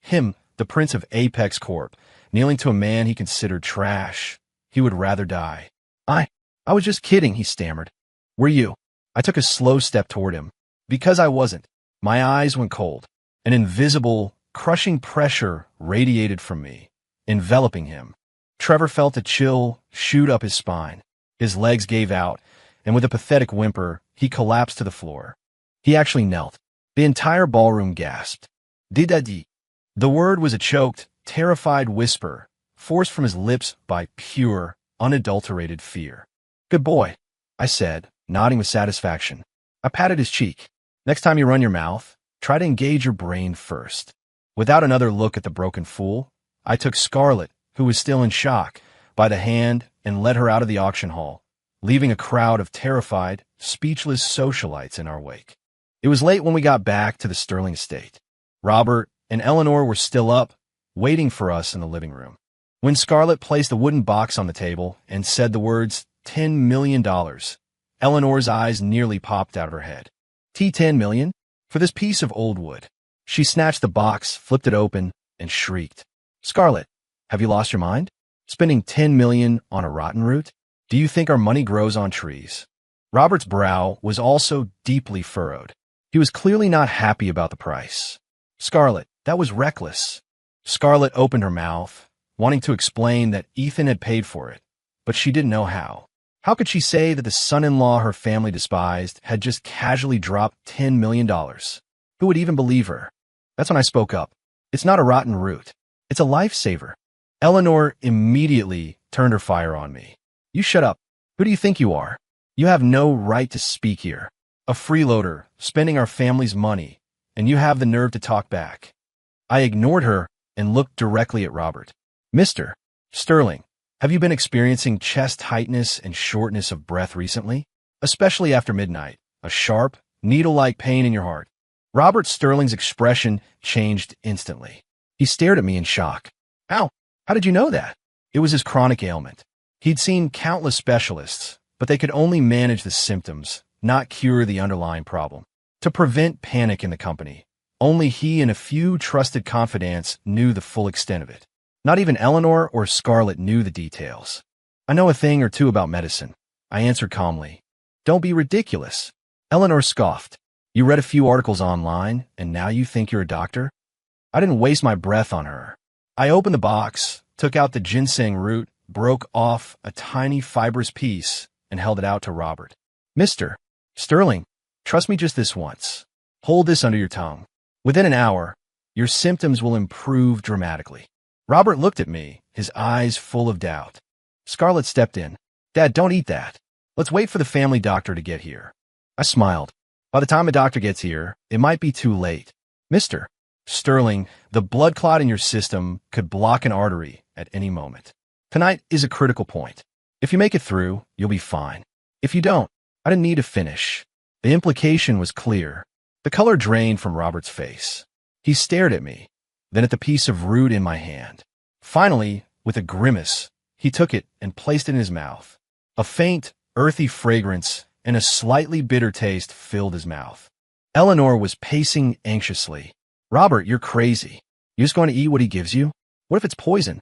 [SPEAKER 1] Him, the Prince of Apex Corp, kneeling to a man he considered trash. He would rather die. I was just kidding," he stammered. "Were you?" I took a slow step toward him. Because I wasn't. My eyes went cold. An invisible, crushing pressure radiated from me, enveloping him. Trevor felt a chill shoot up his spine. His legs gave out, and with a pathetic whimper, he collapsed to the floor. He actually knelt. The entire ballroom gasped. "Didadi." The word was a choked, terrified whisper, forced from his lips by pure, unadulterated fear. "Good boy," I said, nodding with satisfaction. I patted his cheek. "Next time you run your mouth, try to engage your brain first." Without another look at the broken fool, I took Scarlett, who was still in shock, by the hand and led her out of the auction hall, leaving a crowd of terrified, speechless socialites in our wake. It was late when we got back to the Sterling estate. Robert and Eleanor were still up, waiting for us in the living room. When Scarlett placed the wooden box on the table and said the words $10 million, Eleanor's eyes nearly popped out of her head. $10 million? For this piece of old wood. She snatched the box, flipped it open, and shrieked. "Scarlett, have you lost your mind? Spending $10 million on a rotten root? Do you think our money grows on trees?" Robert's brow was also deeply furrowed. He was clearly not happy about the price. "Scarlett, that was reckless." Scarlett opened her mouth, wanting to explain that Ethan had paid for it, but she didn't know how. How could she say that the son-in-law her family despised had just casually dropped $10 million? Who would even believe her? That's when I spoke up. "It's not a rotten root. It's a lifesaver." Eleanor immediately turned her fire on me. "You shut up. Who do you think you are? You have no right to speak here. A freeloader, spending our family's money, and you have the nerve to talk back." I ignored her and looked directly at Robert. "Mr. Sterling, have you been experiencing chest tightness and shortness of breath recently? Especially after midnight, a sharp, needle-like pain in your heart?" Robert Sterling's expression changed instantly. He stared at me in shock. How did you know that?" It was his chronic ailment. He'd seen countless specialists, but they could only manage the symptoms, not cure the underlying problem. To prevent panic in the company, only he and a few trusted confidants knew the full extent of it. Not even Eleanor or Scarlett knew the details. "I know a thing or two about medicine," I answered calmly. "Don't be ridiculous." Eleanor scoffed. "You read a few articles online, and now you think you're a doctor?" I didn't waste my breath on her. I opened the box, took out the ginseng root, broke off a tiny fibrous piece, and held it out to Robert. "Mr. Sterling, trust me just this once. Hold this under your tongue. Within an hour, your symptoms will improve dramatically." Robert looked at me, his eyes full of doubt. Scarlett stepped in. "Dad, don't eat that. Let's wait for the family doctor to get here." I smiled. "By the time a doctor gets here, it might be too late. Mr. Sterling, the blood clot in your system could block an artery at any moment. Tonight is a critical point. If you make it through, you'll be fine. If you don't, I didn't need to finish. The implication was clear. The color drained from Robert's face. He stared at me, then at the piece of root in my hand. Finally, with a grimace, he took it and placed it in his mouth. A faint, earthy fragrance and a slightly bitter taste filled his mouth. Eleanor was pacing anxiously. Robert, you're crazy. You just going to eat what he gives you? What if it's poison?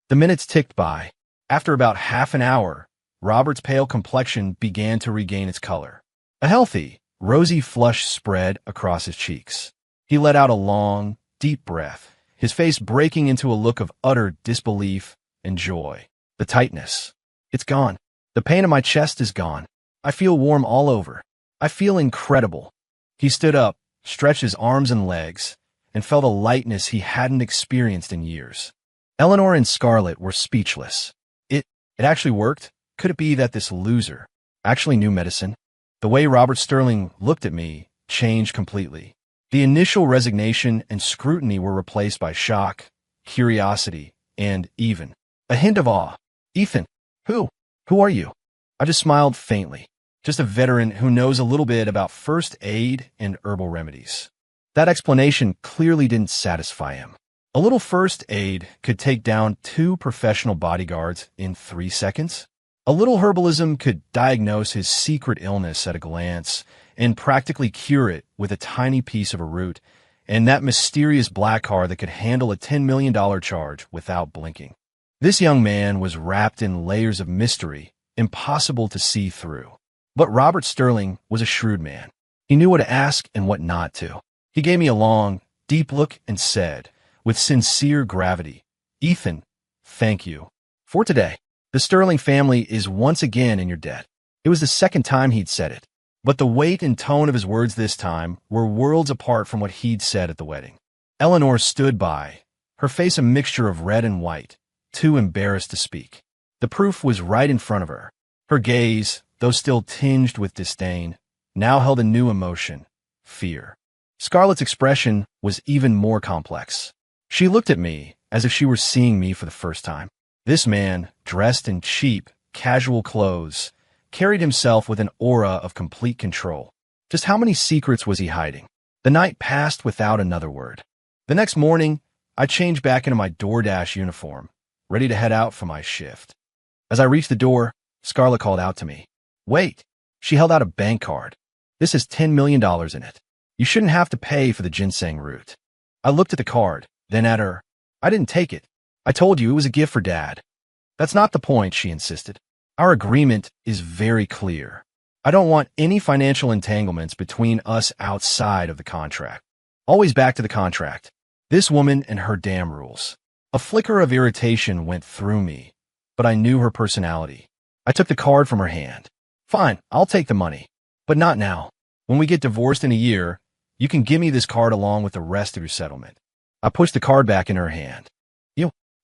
[SPEAKER 1] The minutes ticked by. After about half an hour, Robert's pale complexion began to regain its color. A healthy, rosy flush spread across his cheeks. He let out a long, deep breath, his face breaking into a look of utter disbelief and joy. The tightness. It's gone. The pain in my chest is gone. I feel warm all over. I feel incredible. He stood up, stretched his arms and legs, and felt a lightness he hadn't experienced in years. Eleanor and Scarlett were speechless. It actually worked? Could it be that this loser actually knew medicine? The way Robert Sterling looked at me changed completely. The initial resignation and scrutiny were replaced by shock, curiosity, and even a hint of awe. Ethan, who are you? I just smiled faintly. Just a veteran who knows a little bit about first aid and herbal remedies. That explanation clearly didn't satisfy him. A little first aid could take down 2 professional bodyguards in 3 seconds. A little herbalism could diagnose his secret illness at a glance and practically cure it with a tiny piece of a root and that mysterious black car that could handle a $10 million charge without blinking. This young man was wrapped in layers of mystery, impossible to see through. But Robert Sterling was a shrewd man. He knew what to ask and what not to. He gave me a long, deep look and said, with sincere gravity, Ethan, thank you. For today, the Sterling family is once again in your debt. It was the second time he'd said it, but the weight and tone of his words this time were worlds apart from what he'd said at the wedding. Eleanor stood by, her face a mixture of red and white, too embarrassed to speak. The proof was right in front of her. Her gaze, though still tinged with disdain, now held a new emotion, fear. Scarlett's expression was even more complex. She looked at me as if she were seeing me for the first time. This man, dressed in cheap, casual clothes, carried himself with an aura of complete control. Just how many secrets was he hiding? The night passed without another word. The next morning, I changed back into my DoorDash uniform, ready to head out for my shift. As I reached the door, Scarlett called out to me. Wait! She held out a bank card. This has $10 million in it. You shouldn't have to pay for the ginseng root. I looked at the card, then at her. I didn't take it. I told you it was a gift for Dad. That's not the point, she insisted. Our agreement is very clear. I don't want any financial entanglements between us outside of the contract. Always back to the contract. This woman and her damn rules. A flicker of irritation went through me, but I knew her personality. I took the card from her hand. Fine, I'll take the money. But not now. When we get divorced in a year, you can give me this card along with the rest of your settlement. I pushed the card back in her hand.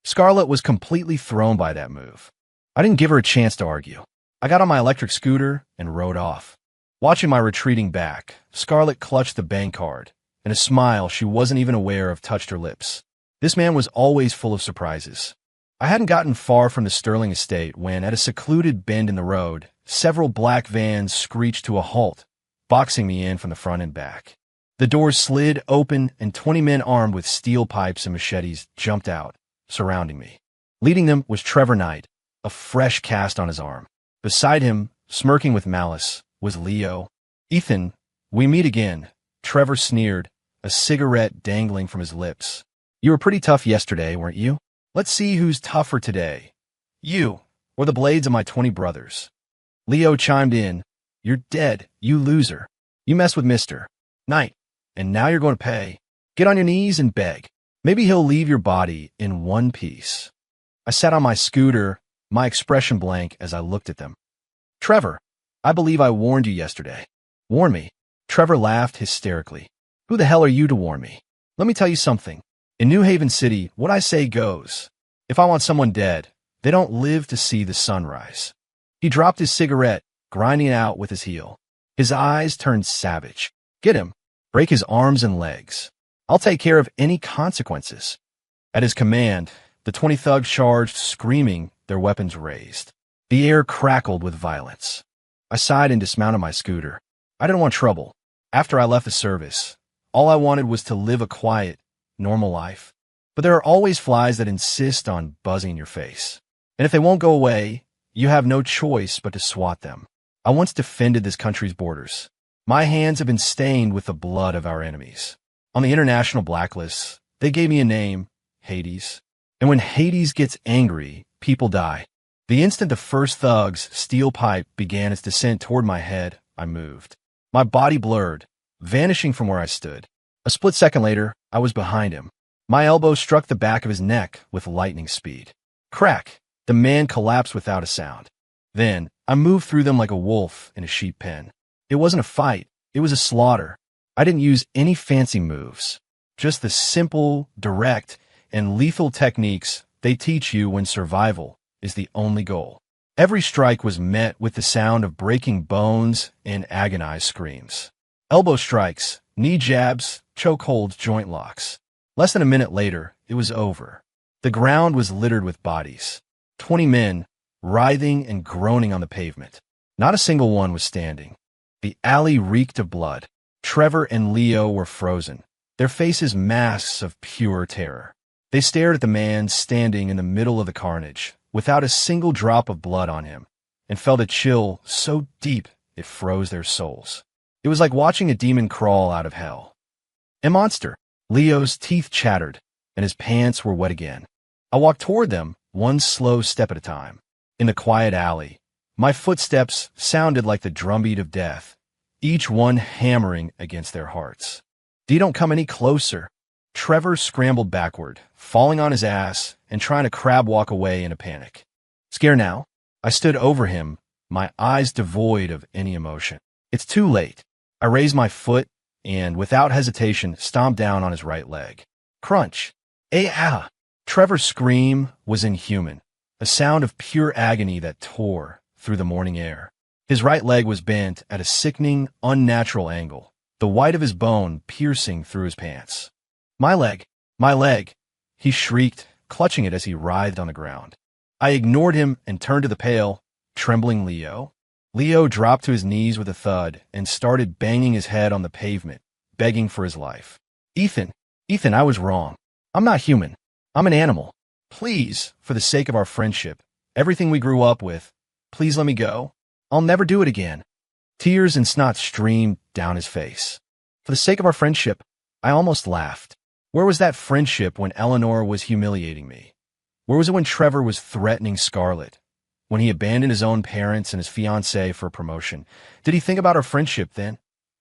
[SPEAKER 1] Scarlett was completely thrown by that move. I didn't give her a chance to argue. I got on my electric scooter and rode off. Watching my retreating back, Scarlett clutched the bank card, and a smile she wasn't even aware of touched her lips. This man was always full of surprises. I hadn't gotten far from the Sterling estate when, at a secluded bend in the road, several black vans screeched to a halt, boxing me in from the front and back. The doors slid open and 20 men armed with steel pipes and machetes jumped out, surrounding me. Leading them was Trevor Knight, a fresh cast on his arm. Beside him, smirking with malice, was Leo. Ethan, we meet again, Trevor sneered, a cigarette dangling from his lips. You were pretty tough yesterday, weren't you? Let's see who's tougher today. You, or the blades of my 20 brothers. Leo chimed in. You're dead, you loser. You messed with Mr. Knight, and now you're going to pay. Get on your knees and beg. Maybe he'll leave your body in one piece. I sat on my scooter, my expression blank as I looked at them. Trevor, I believe I warned you yesterday. Warn me. Trevor laughed hysterically. Who the hell are you to warn me? Let me tell you something. In New Haven City, what I say goes. If I want someone dead, they don't live to see the sunrise. He dropped his cigarette, grinding it out with his heel. His eyes turned savage. Get him. Break his arms and legs. I'll take care of any consequences. At his command, the 20 thugs charged, screaming, their weapons raised. The air crackled with violence. I sighed and dismounted my scooter. I didn't want trouble. After I left the service, all I wanted was to live a quiet, normal life. But there are always flies that insist on buzzing in your face. And if they won't go away, you have no choice but to swat them. I once defended this country's borders. My hands have been stained with the blood of our enemies. On the international blacklists, they gave me a name, Hades. And when Hades gets angry, people die. The instant the first thug's steel pipe began its descent toward my head, I moved. My body blurred, vanishing from where I stood. A split second later, I was behind him. My elbow struck the back of his neck with lightning speed. Crack! The man collapsed without a sound. Then, I moved through them like a wolf in a sheep pen. It wasn't a fight, it was a slaughter. I didn't use any fancy moves. Just the simple, direct, and lethal techniques they teach you when survival is the only goal. Every strike was met with the sound of breaking bones and agonized screams. Elbow strikes, knee jabs, chokeholds, joint locks. Less than a minute later, it was over. The ground was littered with bodies. 20 men, writhing and groaning on the pavement. Not a single one was standing. The alley reeked of blood. Trevor and Leo were frozen, their faces masks of pure terror. They stared at the man standing in the middle of the carnage, without a single drop of blood on him, and felt a chill so deep it froze their souls. It was like watching a demon crawl out of hell. A monster. Leo's teeth chattered, and his pants were wet again. I walked toward them, one slow step at a time. In the quiet alley, my footsteps sounded like the drumbeat of death, each one hammering against their hearts. "D, don't come any closer." Trevor scrambled backward, falling on his ass and trying to crab walk away in a panic. "Scared now?" I stood over him, my eyes devoid of any emotion. "It's too late." I raised my foot and, without hesitation, stomped down on his right leg. Crunch. Ah! Trevor's scream was inhuman, a sound of pure agony that tore through the morning air. His right leg was bent at a sickening, unnatural angle, the white of his bone piercing through his pants. My leg, he shrieked, clutching it as he writhed on the ground. I ignored him and turned to the pale, trembling Leo. Leo dropped to his knees with a thud and started banging his head on the pavement, begging for his life. Ethan, I was wrong. I'm not human. I'm an animal. Please, for the sake of our friendship, everything we grew up with, please let me go. I'll never do it again." Tears and snot streamed down his face. For the sake of our friendship, I almost laughed. Where was that friendship when Eleanor was humiliating me? Where was it when Trevor was threatening Scarlett? When he abandoned his own parents and his fiancée for a promotion? Did he think about our friendship then?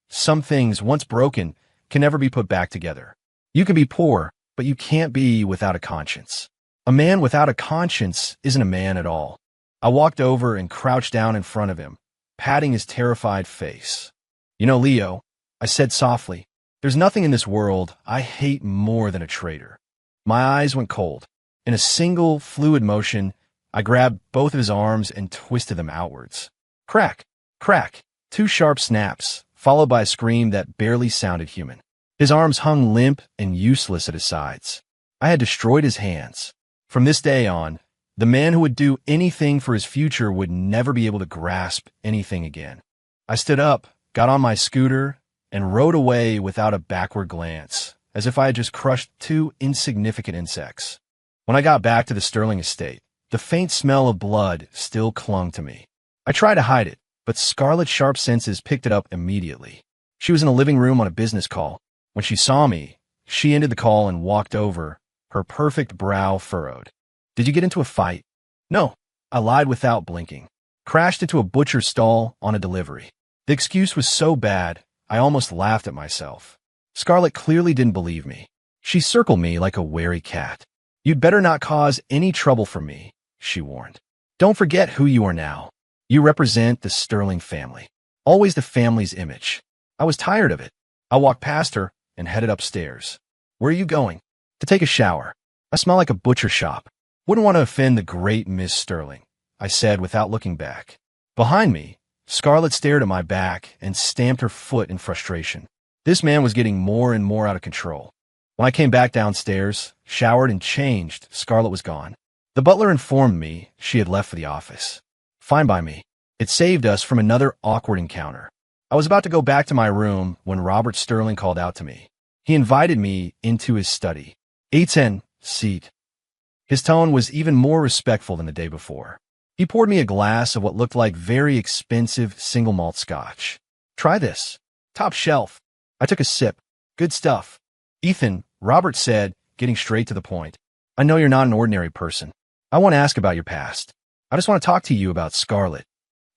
[SPEAKER 1] Some things, once broken, can never be put back together. You can be poor, but you can't be without a conscience. A man without a conscience isn't a man at all. I walked over and crouched down in front of him, patting his terrified face. "You know, Leo," I said softly, "there's nothing in this world I hate more than a traitor." My eyes went cold. In a single, fluid motion, I grabbed both of his arms and twisted them outwards. Crack, crack, 2 sharp snaps, followed by a scream that barely sounded human. His arms hung limp and useless at his sides. I had destroyed his hands. From this day on, the man who would do anything for his future would never be able to grasp anything again. I stood up, got on my scooter, and rode away without a backward glance, as if I had just crushed 2 insignificant insects. When I got back to the Sterling estate, the faint smell of blood still clung to me. I tried to hide it, but Scarlett's sharp senses picked it up immediately. She was in a living room on a business call. When she saw me, she ended the call and walked over, her perfect brow furrowed. "Did you get into a fight?" "No," I lied without blinking. "Crashed into a butcher's stall on a delivery." The excuse was so bad, I almost laughed at myself. Scarlett clearly didn't believe me. She circled me like a wary cat. "You'd better not cause any trouble for me," she warned. "Don't forget who you are now. You represent the Sterling family. Always the family's image." I was tired of it. I walked past her and headed upstairs. "Where are you going?" "To take a shower. I smell like a butcher shop. Wouldn't want to offend the great Miss Sterling," I said without looking back. Behind me, Scarlett stared at my back and stamped her foot in frustration. This man was getting more and more out of control. When I came back downstairs, showered and changed, Scarlett was gone. The butler informed me she had left for the office. Fine by me. It saved us from another awkward encounter. I was about to go back to my room when Robert Sterling called out to me. He invited me into his study. "A10, seat." His tone was even more respectful than the day before. He poured me a glass of what looked like very expensive single malt scotch. "Try this. Top shelf." I took a sip. "Good stuff." "Ethan," Robert said, getting straight to the point. "I know you're not an ordinary person. I want to ask about your past. I just want to talk to you about Scarlett."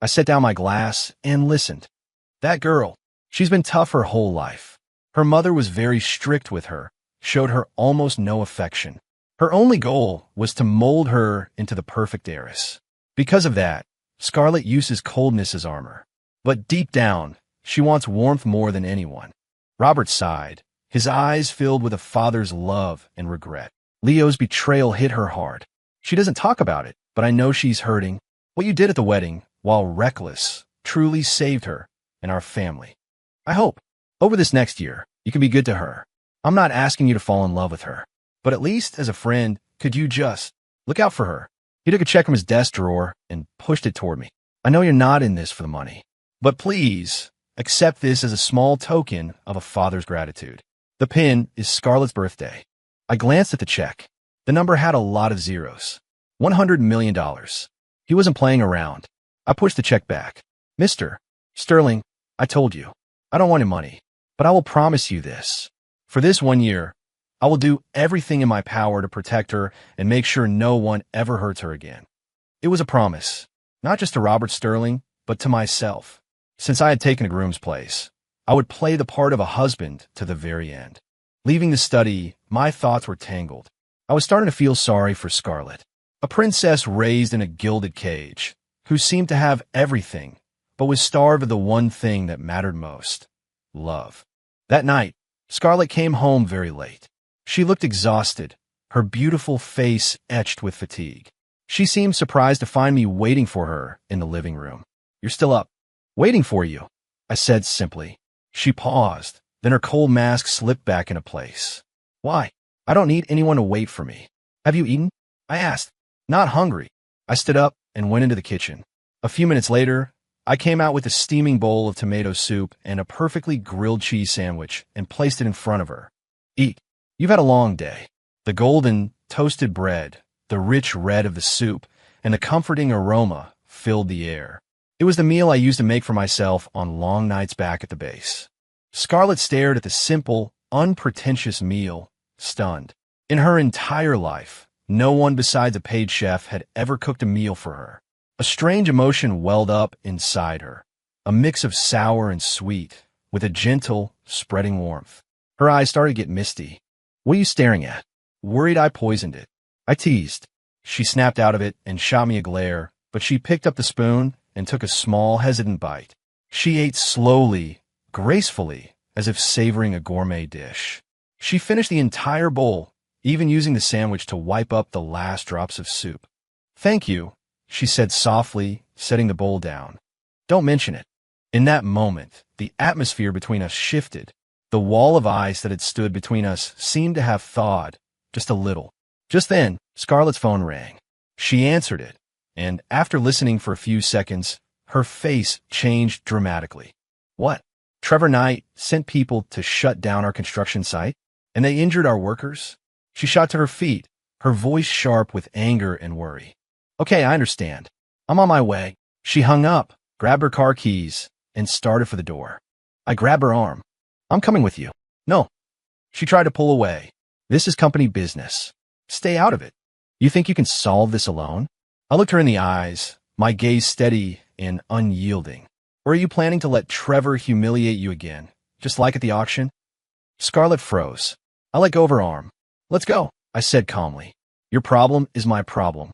[SPEAKER 1] I set down my glass and listened. That girl, she's been tough her whole life. Her mother was very strict with her, showed her almost no affection. Her only goal was to mold her into the perfect heiress. Because of that, Scarlett uses coldness as armor. But deep down, she wants warmth more than anyone. Robert sighed, his eyes filled with a father's love and regret. Leo's betrayal hit her hard. She doesn't talk about it, but I know she's hurting. What you did at the wedding, while reckless, truly saved her and our family. I hope, over this next year, you can be good to her. I'm not asking you to fall in love with her, but at least as a friend, could you just look out for her? He took a check from his desk drawer and pushed it toward me. I know you're not in this for the money, but please accept this as a small token of a father's gratitude. The pin is Scarlett's birthday. I glanced at the check. The number had a lot of zeros. $100 million. He wasn't playing around. I pushed the check back. "Mr. Sterling, I told you, I don't want your money, but I will promise you this. For this 1 year, I will do everything in my power to protect her and make sure no one ever hurts her again." It was a promise, not just to Robert Sterling, but to myself. Since I had taken a groom's place, I would play the part of a husband to the very end. Leaving the study, my thoughts were tangled. I was starting to feel sorry for Scarlett, a princess raised in a gilded cage, who seemed to have everything, but was starved of the one thing that mattered most: love. That night, Scarlett came home very late. She looked exhausted, her beautiful face etched with fatigue. She seemed surprised to find me waiting for her in the living room. "You're still up." "Waiting for you," I said simply. She paused, then her cold mask slipped back into place. "Why? I don't need anyone to wait for me." "Have you eaten?" I asked. "Not hungry." I stood up and went into the kitchen. A few minutes later, I came out with a steaming bowl of tomato soup and a perfectly grilled cheese sandwich and placed it in front of her. "Eat. You've had a long day." The golden, toasted bread, the rich red of the soup, and the comforting aroma filled the air. It was the meal I used to make for myself on long nights back at the base. Scarlett stared at the simple, unpretentious meal, stunned. In her entire life, no one besides a paid chef had ever cooked a meal for her. A strange emotion welled up inside her, a mix of sour and sweet, with a gentle, spreading warmth. Her eyes started to get misty. "What are you staring at?" Worried I poisoned it. I teased. She snapped out of it and shot me a glare, but she picked up the spoon and took a small, hesitant bite. She ate slowly, gracefully, as if savoring a gourmet dish. She finished the entire bowl, even using the sandwich to wipe up the last drops of soup. "Thank you," she said softly, setting the bowl down. "Don't mention it." In that moment, the atmosphere between us shifted. The wall of ice that had stood between us seemed to have thawed, just a little. Just then, Scarlett's phone rang. She answered it, and after listening for a few seconds, her face changed dramatically. "What?" "Trevor Knight sent people to shut down our construction site, and they injured our workers." She shot to her feet, her voice sharp with anger and worry. "Okay, I understand. I'm on my way." She hung up, grabbed her car keys, and started for the door. I grabbed her arm. "I'm coming with you." "No." She tried to pull away. "This is company business. Stay out of it. You think you can solve this alone?" I looked her in the eyes, my gaze steady and unyielding. "Or are you planning to let Trevor humiliate you again, just like at the auction?" Scarlett froze. I let go of her arm. "Let's go," I said calmly. "Your problem is my problem."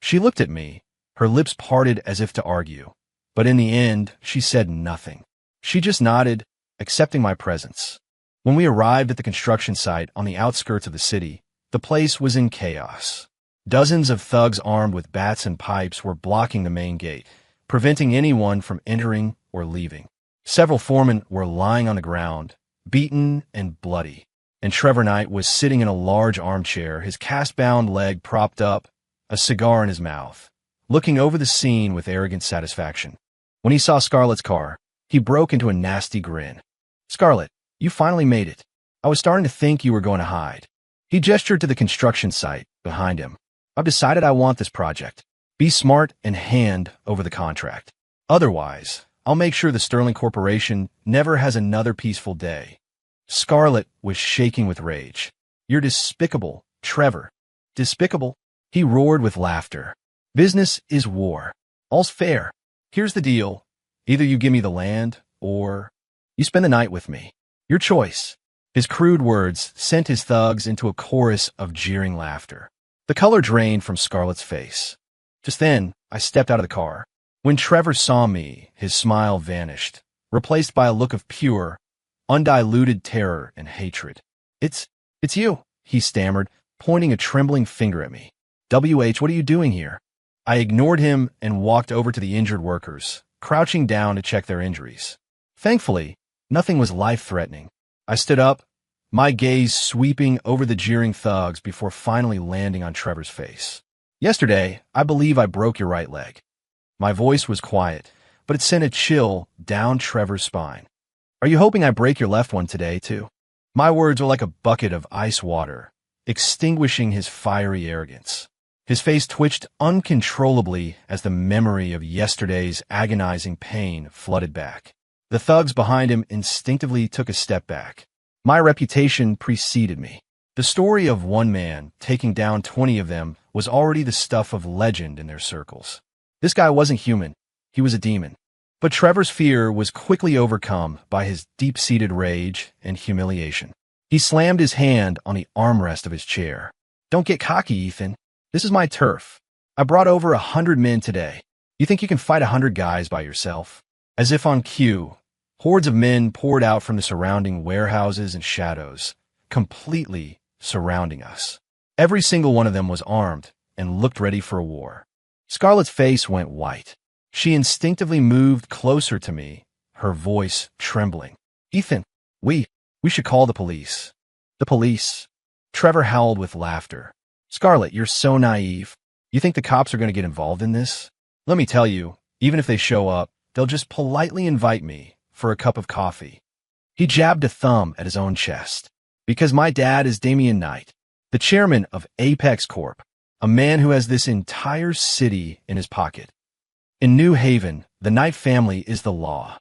[SPEAKER 1] She looked at me, her lips parted as if to argue, but in the end, she said nothing. She just nodded, accepting my presence. When we arrived at the construction site on the outskirts of the city, the place was in chaos. Dozens of thugs armed with bats and pipes were blocking the main gate, preventing anyone from entering or leaving. Several foremen were lying on the ground, beaten and bloody, and Trevor Knight was sitting in a large armchair, his cast-bound leg propped up, a cigar in his mouth, looking over the scene with arrogant satisfaction. When he saw Scarlett's car, he broke into a nasty grin. "Scarlett, you finally made it. I was starting to think you were going to hide." He gestured to the construction site behind him. "I've decided I want this project. Be smart and hand over the contract. Otherwise, I'll make sure the Sterling Corporation never has another peaceful day." Scarlett was shaking with rage. "You're despicable, Trevor. Despicable?" He roared with laughter. "Business is war. All's fair. Here's the deal. Either you give me the land, or you spend the night with me. Your choice." His crude words sent his thugs into a chorus of jeering laughter. The color drained from Scarlett's face. Just then, I stepped out of the car. When Trevor saw me, his smile vanished, replaced by a look of pure, undiluted terror and hatred. It's you," he stammered, pointing a trembling finger at me. "WH, what are you doing here?" I ignored him and walked over to the injured workers, crouching down to check their injuries. Thankfully, nothing was life-threatening. I stood up, my gaze sweeping over the jeering thugs before finally landing on Trevor's face. "Yesterday, I believe I broke your right leg." My voice was quiet, but it sent a chill down Trevor's spine. "Are you hoping I break your left one today, too?" My words were like a bucket of ice water, extinguishing his fiery arrogance. His face twitched uncontrollably as the memory of yesterday's agonizing pain flooded back. The thugs behind him instinctively took a step back. My reputation preceded me. The story of one man taking down 20 of them was already the stuff of legend in their circles. This guy wasn't human. He was a demon. But Trevor's fear was quickly overcome by his deep-seated rage and humiliation. He slammed his hand on the armrest of his chair. "Don't get cocky, Ethan. This is my turf. I brought over 100 men today. You think you can fight 100 guys by yourself?" As if on cue, hordes of men poured out from the surrounding warehouses and shadows, completely surrounding us. Every single one of them was armed and looked ready for a war. Scarlett's face went white. She instinctively moved closer to me, her voice trembling. "Ethan, we should call the police." "The police?" Trevor howled with laughter. "Scarlett, you're so naive. You think the cops are going to get involved in this? Let me tell you, even if they show up, they'll just politely invite me for a cup of coffee." He jabbed a thumb at his own chest. "Because my dad is Damian Knight, the chairman of Apex Corp., a man who has this entire city in his pocket. In New Haven, the Knight family is the law."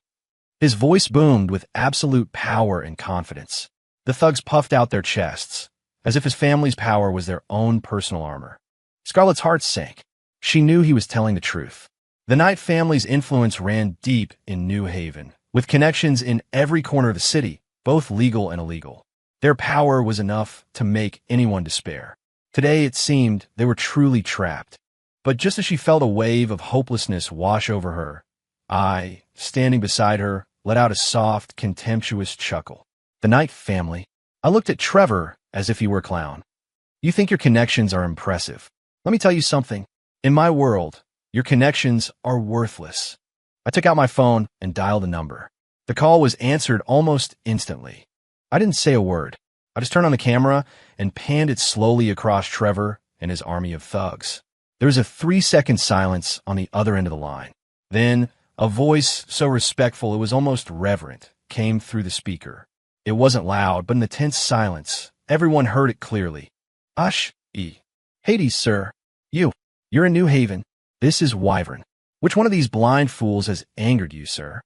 [SPEAKER 1] His voice boomed with absolute power and confidence. The thugs puffed out their chests, as if his family's power was their own personal armor. Scarlett's heart sank. She knew he was telling the truth. The Knight family's influence ran deep in New Haven, with connections in every corner of the city, both legal and illegal. Their power was enough to make anyone despair. Today, it seemed they were truly trapped. But just as she felt a wave of hopelessness wash over her, I, standing beside her, let out a soft, contemptuous chuckle. "The Knight family?" I looked at Trevor as if he were a clown. "You think your connections are impressive. Let me tell you something. In my world, your connections are worthless." I took out my phone and dialed a number. The call was answered almost instantly. I didn't say a word. I just turned on the camera and panned it slowly across Trevor and his army of thugs. There was a 3-second silence on the other end of the line. Then, a voice so respectful it was almost reverent came through the speaker. It wasn't loud, but in the tense silence, everyone heard it clearly. Hades, sir. You're in New Haven. This is Wyvern. Which one of these blind fools has angered you, sir?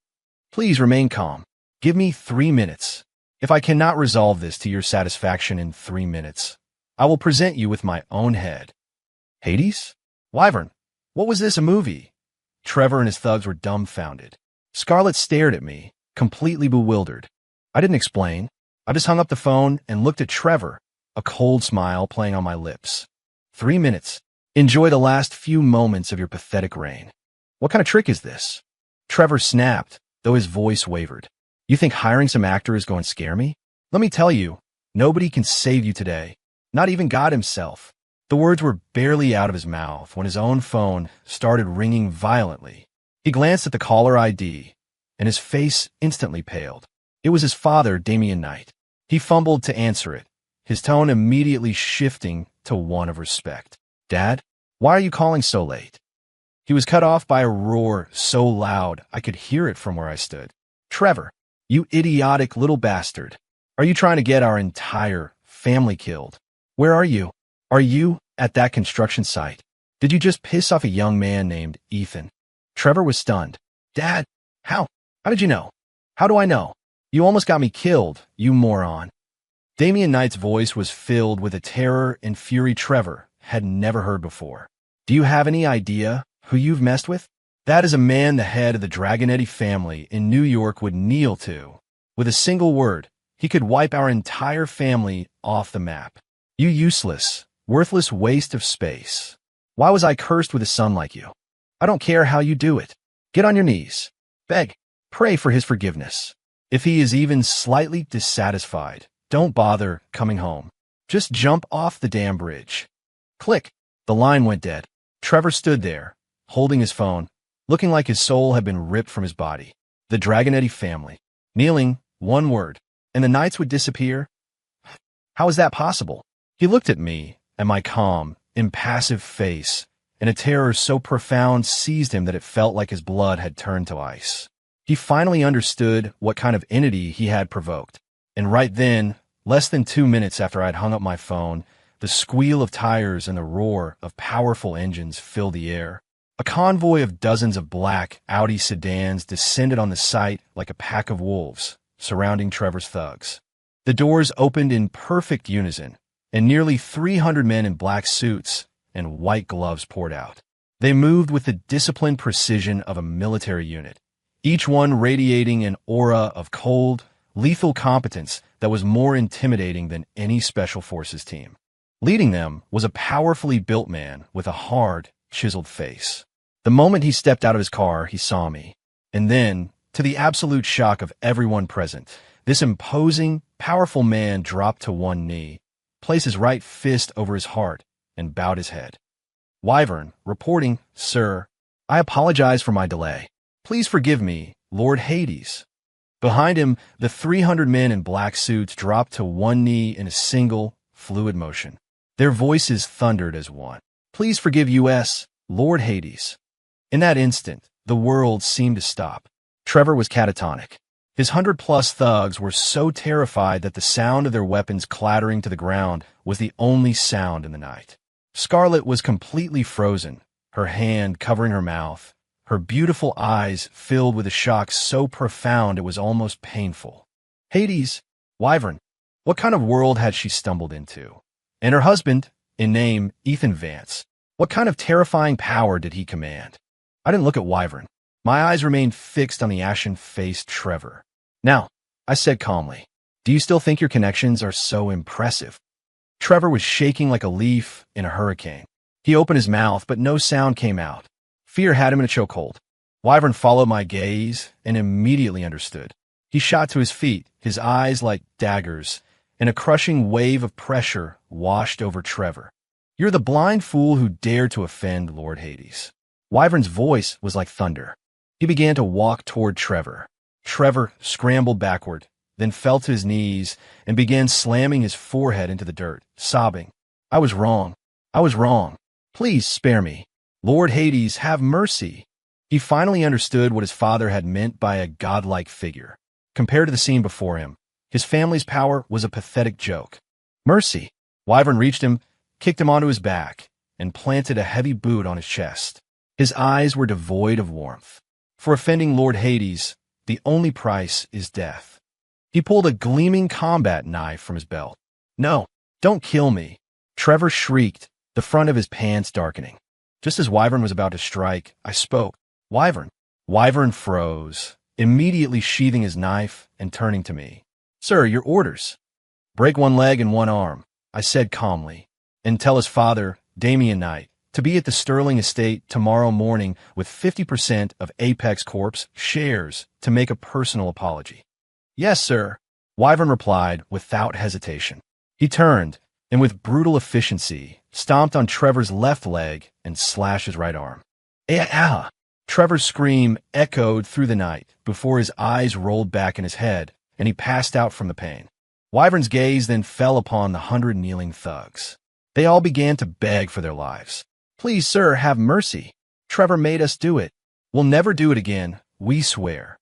[SPEAKER 1] Please remain calm. Give me 3 minutes. If I cannot resolve this to your satisfaction in 3 minutes, I will present you with my own head." "Hades? Wyvern, what was this, a movie?" Trevor and his thugs were dumbfounded. Scarlett stared at me, completely bewildered. I didn't explain. I just hung up the phone and looked at Trevor, a cold smile playing on my lips. 3 minutes. Enjoy the last few moments of your pathetic reign. What kind of trick is this? Trevor snapped, though his voice wavered. You think hiring some actor is going to scare me? Let me tell you, nobody can save you today. Not even God himself. The words were barely out of his mouth when his own phone started ringing violently. He glanced at the caller ID, and his face instantly paled. It was his father, Damian Knight. He fumbled to answer it, his tone immediately shifting to one of respect. "Dad, why are you calling so late?" He was cut off by a roar so loud I could hear it from where I stood. Trevor, you idiotic little bastard. Are you trying to get our entire family killed? Where are you? Are you at that construction site? Did you just piss off a young man named Ethan? Trevor was stunned. Dad, how? How did you know? How do I know? You almost got me killed, you moron. Damian Knight's voice was filled with a terror and fury Trevor had never heard before. Do you have any idea who you've messed with? That is a man the head of the Dragonetti family in New York would kneel to. With a single word, he could wipe our entire family off the map. You useless, worthless waste of space. Why was I cursed with a son like you? I don't care how you do it. Get on your knees. Beg. Pray for his forgiveness. If he is even slightly dissatisfied, don't bother coming home. Just jump off the damn bridge. Click. The line went dead. Trevor stood there, holding his phone, looking like his soul had been ripped from his body. The Dragonetti family. Kneeling, one word, and the Knights would disappear? How is that possible? He looked at me, and my calm, impassive face, and a terror so profound seized him that it felt like his blood had turned to ice. He finally understood what kind of entity he had provoked. And right then, less than 2 minutes after I'd hung up my phone, the squeal of tires and the roar of powerful engines filled the air. A convoy of dozens of black Audi sedans descended on the site like a pack of wolves, surrounding Trevor's thugs. The doors opened in perfect unison, and nearly 300 men in black suits and white gloves poured out. They moved with the disciplined precision of a military unit, each one radiating an aura of cold, lethal competence that was more intimidating than any special forces team. Leading them was a powerfully built man with a hard, chiseled face. The moment he stepped out of his car, he saw me. And then, to the absolute shock of everyone present, this imposing, powerful man dropped to one knee, placed his right fist over his heart, and bowed his head. Wyvern, reporting, Sir, I apologize for my delay. Please forgive me, Lord Hades. Behind him, the 300 men in black suits dropped to one knee in a single, fluid motion. Their voices thundered as one. Please forgive us, Lord Hades. In that instant, the world seemed to stop. Trevor was catatonic. His 100-plus thugs were so terrified that the sound of their weapons clattering to the ground was the only sound in the night. Scarlet was completely frozen, her hand covering her mouth, her beautiful eyes filled with a shock so profound it was almost painful. Hades, Wyvern, what kind of world had she stumbled into? And her husband, in name Ethan Vance, what kind of terrifying power did he command? I didn't look at Wyvern. My eyes remained fixed on the ashen-faced Trevor. Now, I said calmly, do you still think your connections are so impressive? Trevor was shaking like a leaf in a hurricane. He opened his mouth, but no sound came out. Fear had him in a chokehold. Wyvern followed my gaze and immediately understood. He shot to his feet, his eyes like daggers, and a crushing wave of pressure washed over Trevor. You're the blind fool who dared to offend Lord Hades. Wyvern's voice was like thunder. He began to walk toward Trevor. Trevor scrambled backward, then fell to his knees and began slamming his forehead into the dirt, sobbing. I was wrong. I was wrong. Please spare me. Lord Hades, have mercy. He finally understood what his father had meant by a godlike figure. Compared to the scene before him, his family's power was a pathetic joke. Mercy. Wyvern reached him, kicked him onto his back, and planted a heavy boot on his chest. His eyes were devoid of warmth. For offending Lord Hades, the only price is death. He pulled a gleaming combat knife from his belt. No, don't kill me. Trevor shrieked, the front of his pants darkening. Just as Wyvern was about to strike, I spoke. Wyvern. Wyvern froze, immediately sheathing his knife and turning to me. Sir, your orders. Break one leg and one arm, I said calmly, and tell his father, Damian Knight, to be at the Sterling estate tomorrow morning with 50% of Apex Corp's shares to make a personal apology. Yes, sir, Wyvern replied without hesitation. He turned, and with brutal efficiency, stomped on Trevor's left leg and slashed his right arm. Ah! Trevor's scream echoed through the night before his eyes rolled back in his head, and he passed out from the pain. Wyvern's gaze then fell upon the 100 kneeling thugs. They all began to beg for their lives. Please, sir, have mercy. Trevor made us do it. We'll never do it again, we swear.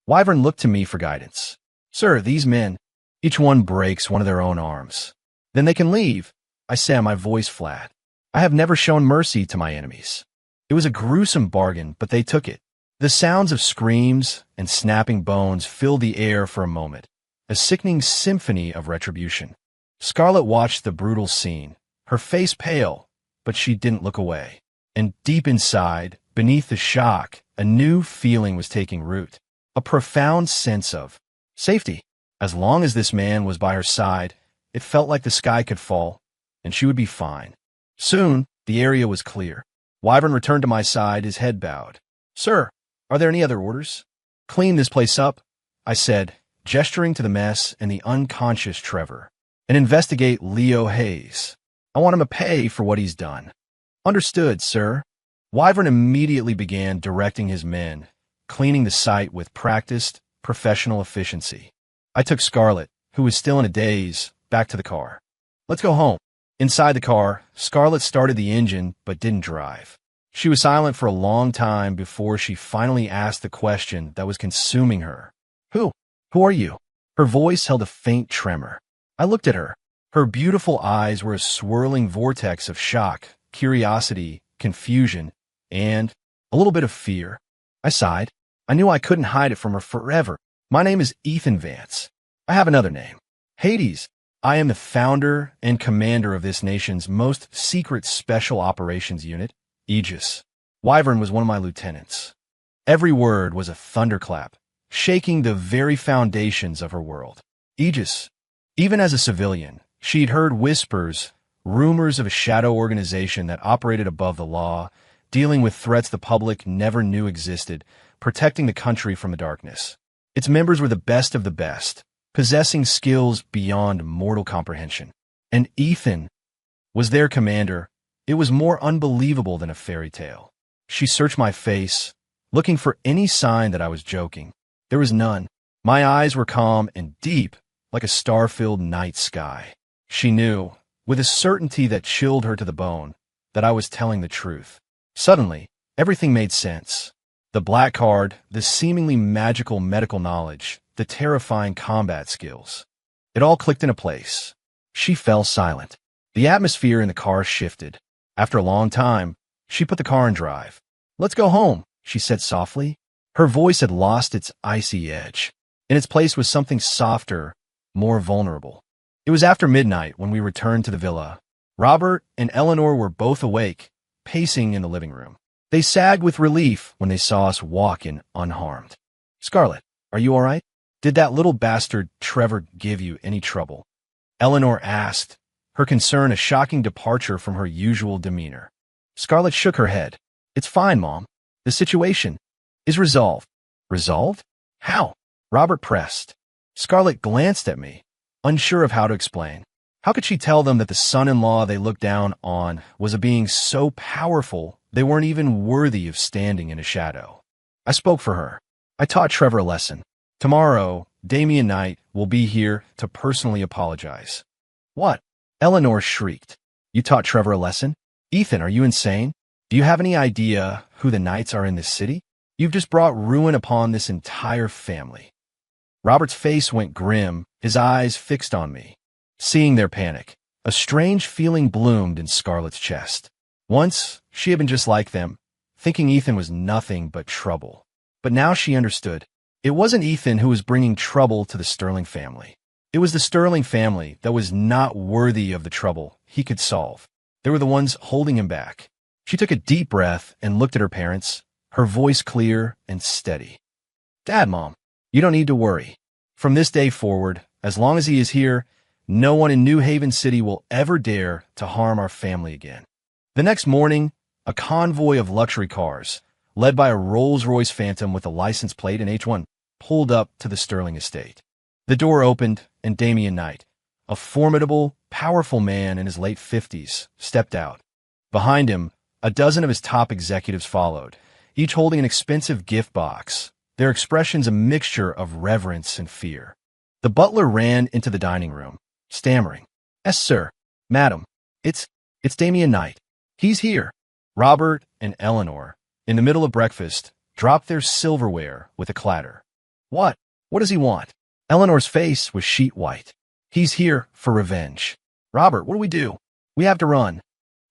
[SPEAKER 1] Wyvern looked to me for guidance. Sir, these men, each one breaks one of their own arms. Then they can leave, I said, my voice flat. I have never shown mercy to my enemies. It was a gruesome bargain, but they took it. The sounds of screams and snapping bones filled the air for a moment, a sickening symphony of retribution. Scarlet watched the brutal scene, her face pale, but she didn't look away. And deep inside, beneath the shock, a new feeling was taking root, a profound sense of safety. As long as this man was by her side, it felt like the sky could fall, and she would be fine. Soon, the area was clear. Wyvern returned to my side, his head bowed. Sir, are there any other orders? Clean this place up, I said, gesturing to the mess and the unconscious Trevor. And investigate Leo Hayes. I want him to pay for what he's done. Understood, sir. Wyvern immediately began directing his men, cleaning the site with practiced, professional efficiency. I took Scarlet, who was still in a daze, back to the car. Let's go home. Inside the car, Scarlet started the engine but didn't drive. She was silent for a long time before she finally asked the question that was consuming her. Who are you? Her voice held a faint tremor. I looked at her. Her beautiful eyes were a swirling vortex of shock, curiosity, confusion, and a little bit of fear. I sighed. I knew I couldn't hide it from her forever. My name is Ethan Vance. I have another name. Hades. I am the founder and commander of this nation's most secret special operations unit, Aegis. Wyvern was one of my lieutenants. Every word was a thunderclap, shaking the very foundations of her world. Aegis. Even as a civilian, she'd heard whispers, rumors of a shadow organization that operated above the law, dealing with threats the public never knew existed, protecting the country from the darkness. Its members were the best of the best, possessing skills beyond mortal comprehension. And Ethan was their commander. It was more unbelievable than a fairy tale. She searched my face, looking for any sign that I was joking. There was none. My eyes were calm and deep, like a star-filled night sky. She knew, with a certainty that chilled her to the bone, that I was telling the truth. Suddenly, everything made sense. The black card, the seemingly magical medical knowledge, the terrifying combat skills. It all clicked into place. She fell silent. The atmosphere in the car shifted. After a long time, she put the car in drive. Let's go home, she said softly. Her voice had lost its icy edge. In its place was something softer, more vulnerable. It was after midnight when we returned to the villa. Robert and Eleanor were both awake, pacing in the living room. They sagged with relief when they saw us walk in unharmed. Scarlet, are you all right? Did that little bastard Trevor give you any trouble? Eleanor asked, her concern a shocking departure from her usual demeanor. Scarlet shook her head. It's fine, Mom. The situation is resolved. Resolved? How? Robert pressed. Scarlet glanced at me, unsure of how to explain. How could she tell them that the son-in-law they looked down on was a being so powerful they weren't even worthy of standing in a shadow? I spoke for her. I taught Trevor a lesson. Tomorrow, Damian Knight will be here to personally apologize. What? Eleanor shrieked. You taught Trevor a lesson? Ethan, are you insane? Do you have any idea who the Knights are in this city? You've just brought ruin upon this entire family. Robert's face went grim, his eyes fixed on me. Seeing their panic, a strange feeling bloomed in Scarlet's chest. Once, she had been just like them, thinking Ethan was nothing but trouble. But now she understood. It wasn't Ethan who was bringing trouble to the Sterling family. It was the Sterling family that was not worthy of the trouble he could solve. They were the ones holding him back. She took a deep breath and looked at her parents, her voice clear and steady. Dad, Mom, you don't need to worry. From this day forward, as long as he is here, no one in New Haven City will ever dare to harm our family again. The next morning, a convoy of luxury cars, led by a Rolls-Royce Phantom with a license plate and H1, pulled up to the Sterling estate. The door opened, and Damian Knight, a formidable, powerful man in his late 50s, stepped out. Behind him, a dozen of his top executives followed, each holding an expensive gift box, their expressions a mixture of reverence and fear. The butler ran into the dining room, stammering, Yes, sir. Madam, it's Damian Knight. He's here. Robert and Eleanor, in the middle of breakfast, dropped their silverware with a clatter. What? What does he want? Eleanor's face was sheet white. He's here for revenge. Robert, what do we do? We have to run.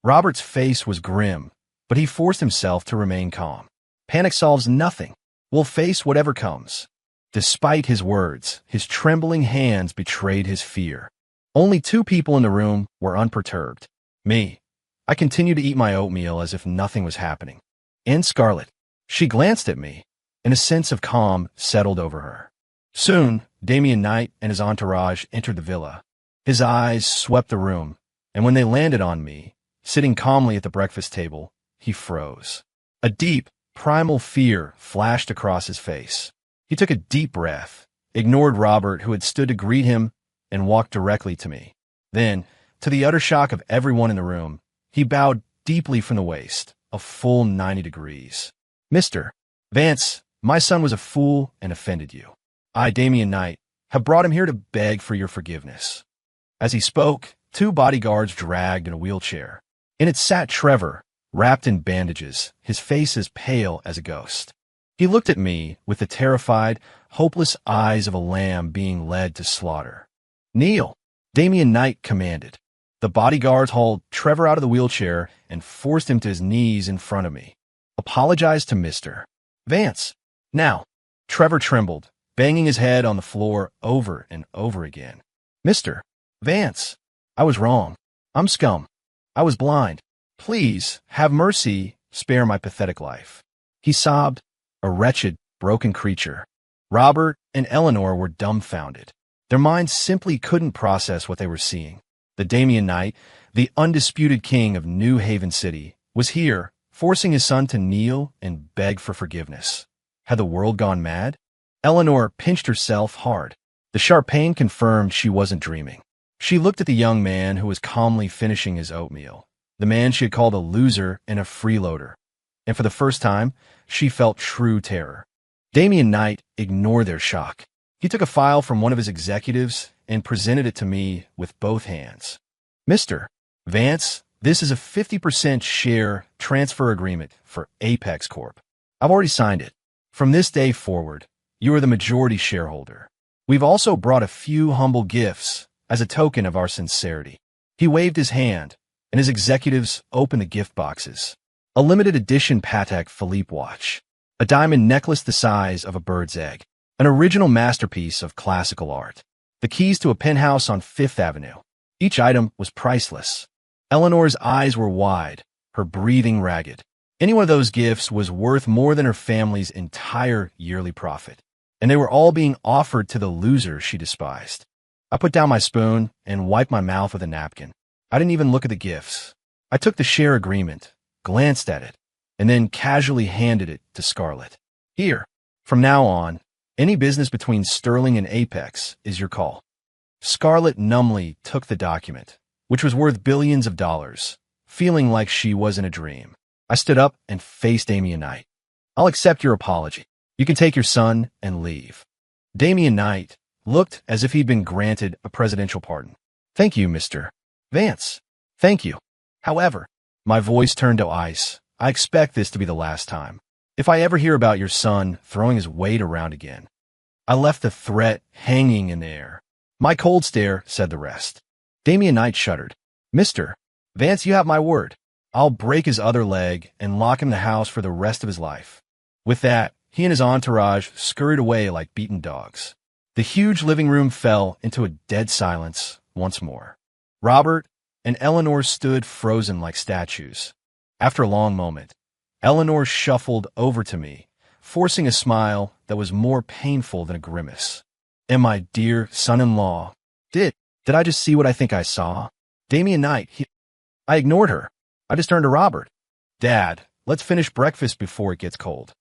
[SPEAKER 1] Robert's face was grim, but he forced himself to remain calm. Panic solves nothing. We'll face whatever comes. Despite his words, his trembling hands betrayed his fear. Only 2 people in the room were unperturbed. Me. I continued to eat my oatmeal as if nothing was happening. And Scarlett. She glanced at me, and a sense of calm settled over her. Soon, Damien Knight and his entourage entered the villa. His eyes swept the room, and when they landed on me, sitting calmly at the breakfast table, he froze. A deep, primal fear flashed across his face. He took a deep breath, ignored Robert, who had stood to greet him, and walked directly to me. Then, to the utter shock of everyone in the room, he bowed deeply from the waist, a full 90 degrees. Mr. Vance, my son was a fool and offended you. I, Damien Knight, have brought him here to beg for your forgiveness. As he spoke, 2 bodyguards dragged in a wheelchair. In it sat Trevor, wrapped in bandages, his face as pale as a ghost. He looked at me with the terrified, hopeless eyes of a lamb being led to slaughter. Kneel, Damien Knight commanded. The bodyguards hauled Trevor out of the wheelchair and forced him to his knees in front of me. Apologize to Mr. Vance. Now. Trevor trembled, banging his head on the floor over and over again. Mr. Vance, I was wrong. I'm scum. I was blind. Please, have mercy, spare my pathetic life. He sobbed, a wretched, broken creature. Robert and Eleanor were dumbfounded. Their minds simply couldn't process what they were seeing. The Damien Knight, the undisputed king of New Haven City, was here, forcing his son to kneel and beg for forgiveness. Had the world gone mad? Eleanor pinched herself hard. The sharp pain confirmed she wasn't dreaming. She looked at the young man who was calmly finishing his oatmeal, the man she had called a loser and a freeloader. And for the first time, she felt true terror. Damien Knight ignored their shock. He took a file from one of his executives and presented it to me with both hands. Mr. Vance, this is a 50% share transfer agreement for Apex Corp. I've already signed it. From this day forward, you are the majority shareholder. We've also brought a few humble gifts as a token of our sincerity. He waved his hand, and his executives opened the gift boxes. A limited edition Patek Philippe watch, a diamond necklace the size of a bird's egg, an original masterpiece of classical art, the keys to a penthouse on Fifth Avenue. Each item was priceless. Eleanor's eyes were wide, her breathing ragged. Any one of those gifts was worth more than her family's entire yearly profit, and they were all being offered to the loser she despised. I put down my spoon and wiped my mouth with a napkin. I didn't even look at the gifts. I took the share agreement, glanced at it, and then casually handed it to Scarlett. Here, from now on, any business between Sterling and Apex is your call. Scarlett numbly took the document, which was worth billions of dollars, feeling like she was in a dream. I stood up and faced Damien Knight. I'll accept your apology. You can take your son and leave. Damien Knight looked as if he'd been granted a presidential pardon. Thank you, Mr. Vance. Thank you. However, my voice turned to ice. I expect this to be the last time. If I ever hear about your son throwing his weight around again. I left the threat hanging in the air. My cold stare said the rest. Damien Knight shuddered. Mr. Vance, you have my word. I'll break his other leg and lock him in the house for the rest of his life. With that, he and his entourage scurried away like beaten dogs. The huge living room fell into a dead silence once more. Robert and Eleanor stood frozen like statues. After a long moment, Eleanor shuffled over to me, forcing a smile that was more painful than a grimace. And my dear son-in-law, did I just see what I think I saw? Damien Knight, I ignored her. I just turned to Robert. Dad, let's finish breakfast before it gets cold.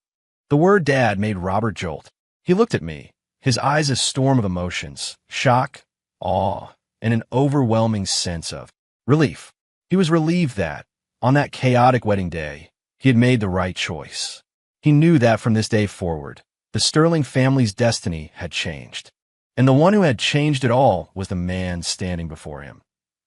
[SPEAKER 1] The word Dad made Robert jolt. He looked at me, his eyes a storm of emotions, shock, awe, and an overwhelming sense of relief. He was relieved that, on that chaotic wedding day, he had made the right choice. He knew that from this day forward, the Sterling family's destiny had changed. And the one who had changed it all was the man standing before him.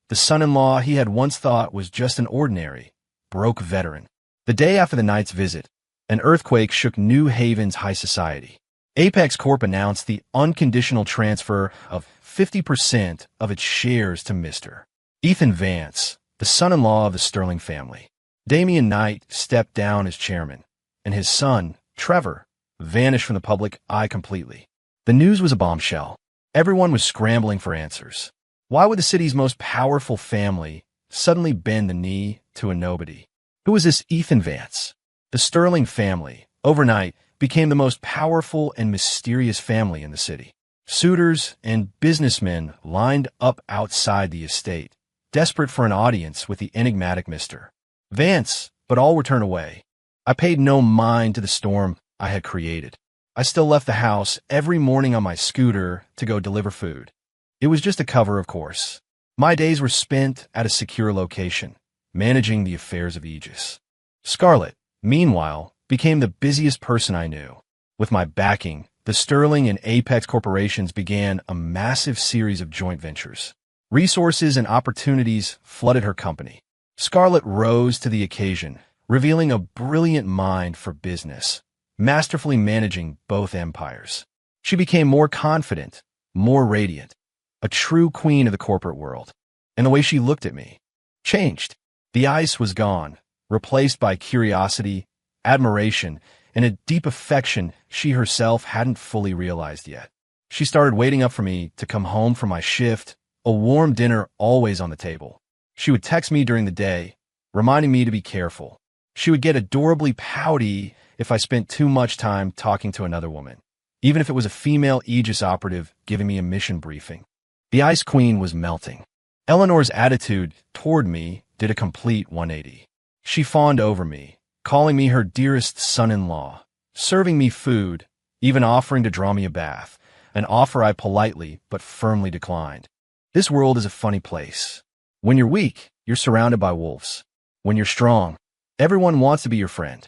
[SPEAKER 1] The son-in-law he had once thought was just an ordinary, broke veteran. The day after the Knight's visit, An earthquake shook New Haven's high society. Apex Corp announced the unconditional transfer of 50% of its shares to Mr. Ethan Vance, the son-in-law of the Sterling family. Damian Knight stepped down as chairman, and his son, Trevor, vanished from the public eye completely. The news was a bombshell. Everyone was scrambling for answers. Why would the city's most powerful family suddenly bend the knee to a nobody? Who was this Ethan Vance? The Sterling family, overnight, became the most powerful and mysterious family in the city. Suitors and businessmen lined up outside the estate, desperate for an audience with the enigmatic Mr. Vance, but all were turned away. I paid no mind to the storm I had created. I still left the house every morning on my scooter to go deliver food. It was just a cover, of course. My days were spent at a secure location, managing the affairs of Aegis. Scarlett, meanwhile, became the busiest person I knew. With my backing, the Sterling and Apex corporations began a massive series of joint ventures. Resources and opportunities flooded her company. Scarlett rose to the occasion, revealing a brilliant mind for business, masterfully managing both empires. She became more confident, more radiant, a true queen of the corporate world. And the way she looked at me changed. The ice was gone, replaced by curiosity, admiration, and a deep affection she herself hadn't fully realized yet. She started waiting up for me to come home from my shift, a warm dinner always on the table. She would text me during the day, reminding me to be careful. She would get adorably pouty if I spent too much time talking to another woman, even if it was a female Aegis operative giving me a mission briefing. The Ice Queen was melting. Eleanor's attitude toward me did a complete 180. She fawned over me, calling me her dearest son-in-law, serving me food, even offering to draw me a bath, an offer I politely but firmly declined. This world is a funny place. When you're weak, you're surrounded by wolves. When you're strong, everyone wants to be your friend.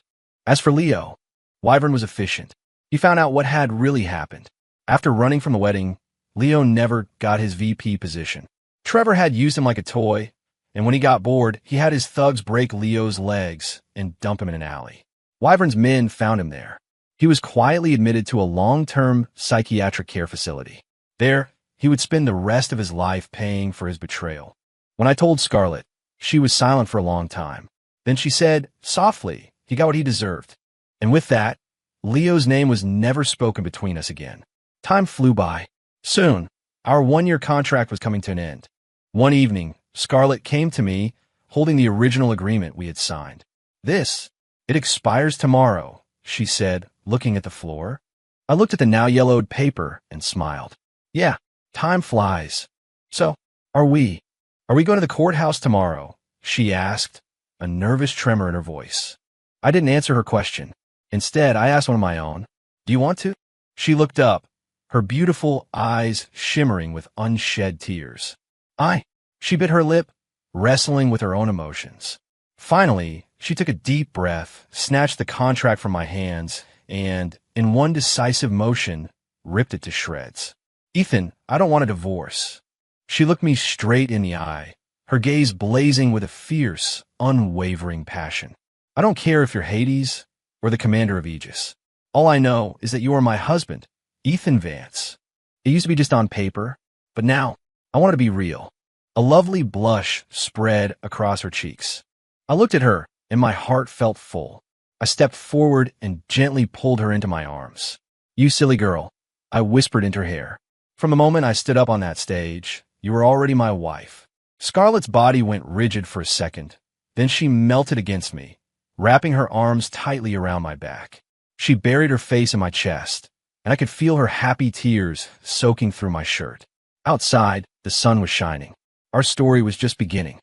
[SPEAKER 1] As for Leo, Wyvern was efficient. He found out what had really happened. After running from the wedding, Leo never got his VP position. Trevor had used him like a toy, and when he got bored, he had his thugs break Leo's legs and dump him in an alley. Wyvern's men found him there. He was quietly admitted to a long-term psychiatric care facility. There, he would spend the rest of his life paying for his betrayal. When I told Scarlett, she was silent for a long time. Then she said, softly, he got what he deserved. And with that, Leo's name was never spoken between us again. Time flew by. Soon, our one-year contract was coming to an end. One evening, Scarlett came to me, holding the original agreement we had signed. It expires tomorrow, she said, looking at the floor. I looked at the now yellowed paper and smiled. Yeah, time flies. So, are we going to the courthouse tomorrow? She asked, a nervous tremor in her voice. I didn't answer her question. Instead, I asked one of my own, do you want to? She looked up, her beautiful eyes shimmering with unshed tears. She bit her lip, wrestling with her own emotions. Finally, she took a deep breath, snatched the contract from my hands, and, in one decisive motion, ripped it to shreds. Ethan, I don't want a divorce. She looked me straight in the eye, her gaze blazing with a fierce, unwavering passion. I don't care if you're Hades or the commander of Aegis. All I know is that you are my husband, Ethan Vance. It used to be just on paper, but now I want it to be real. A lovely blush spread across her cheeks. I looked at her, and my heart felt full. I stepped forward and gently pulled her into my arms. You silly girl, I whispered into her hair. From the moment I stood up on that stage, you were already my wife. Scarlett's body went rigid for a second. Then she melted against me, wrapping her arms tightly around my back. She buried her face in my chest, and I could feel her happy tears soaking through my shirt. Outside, the sun was shining. Our story was just beginning.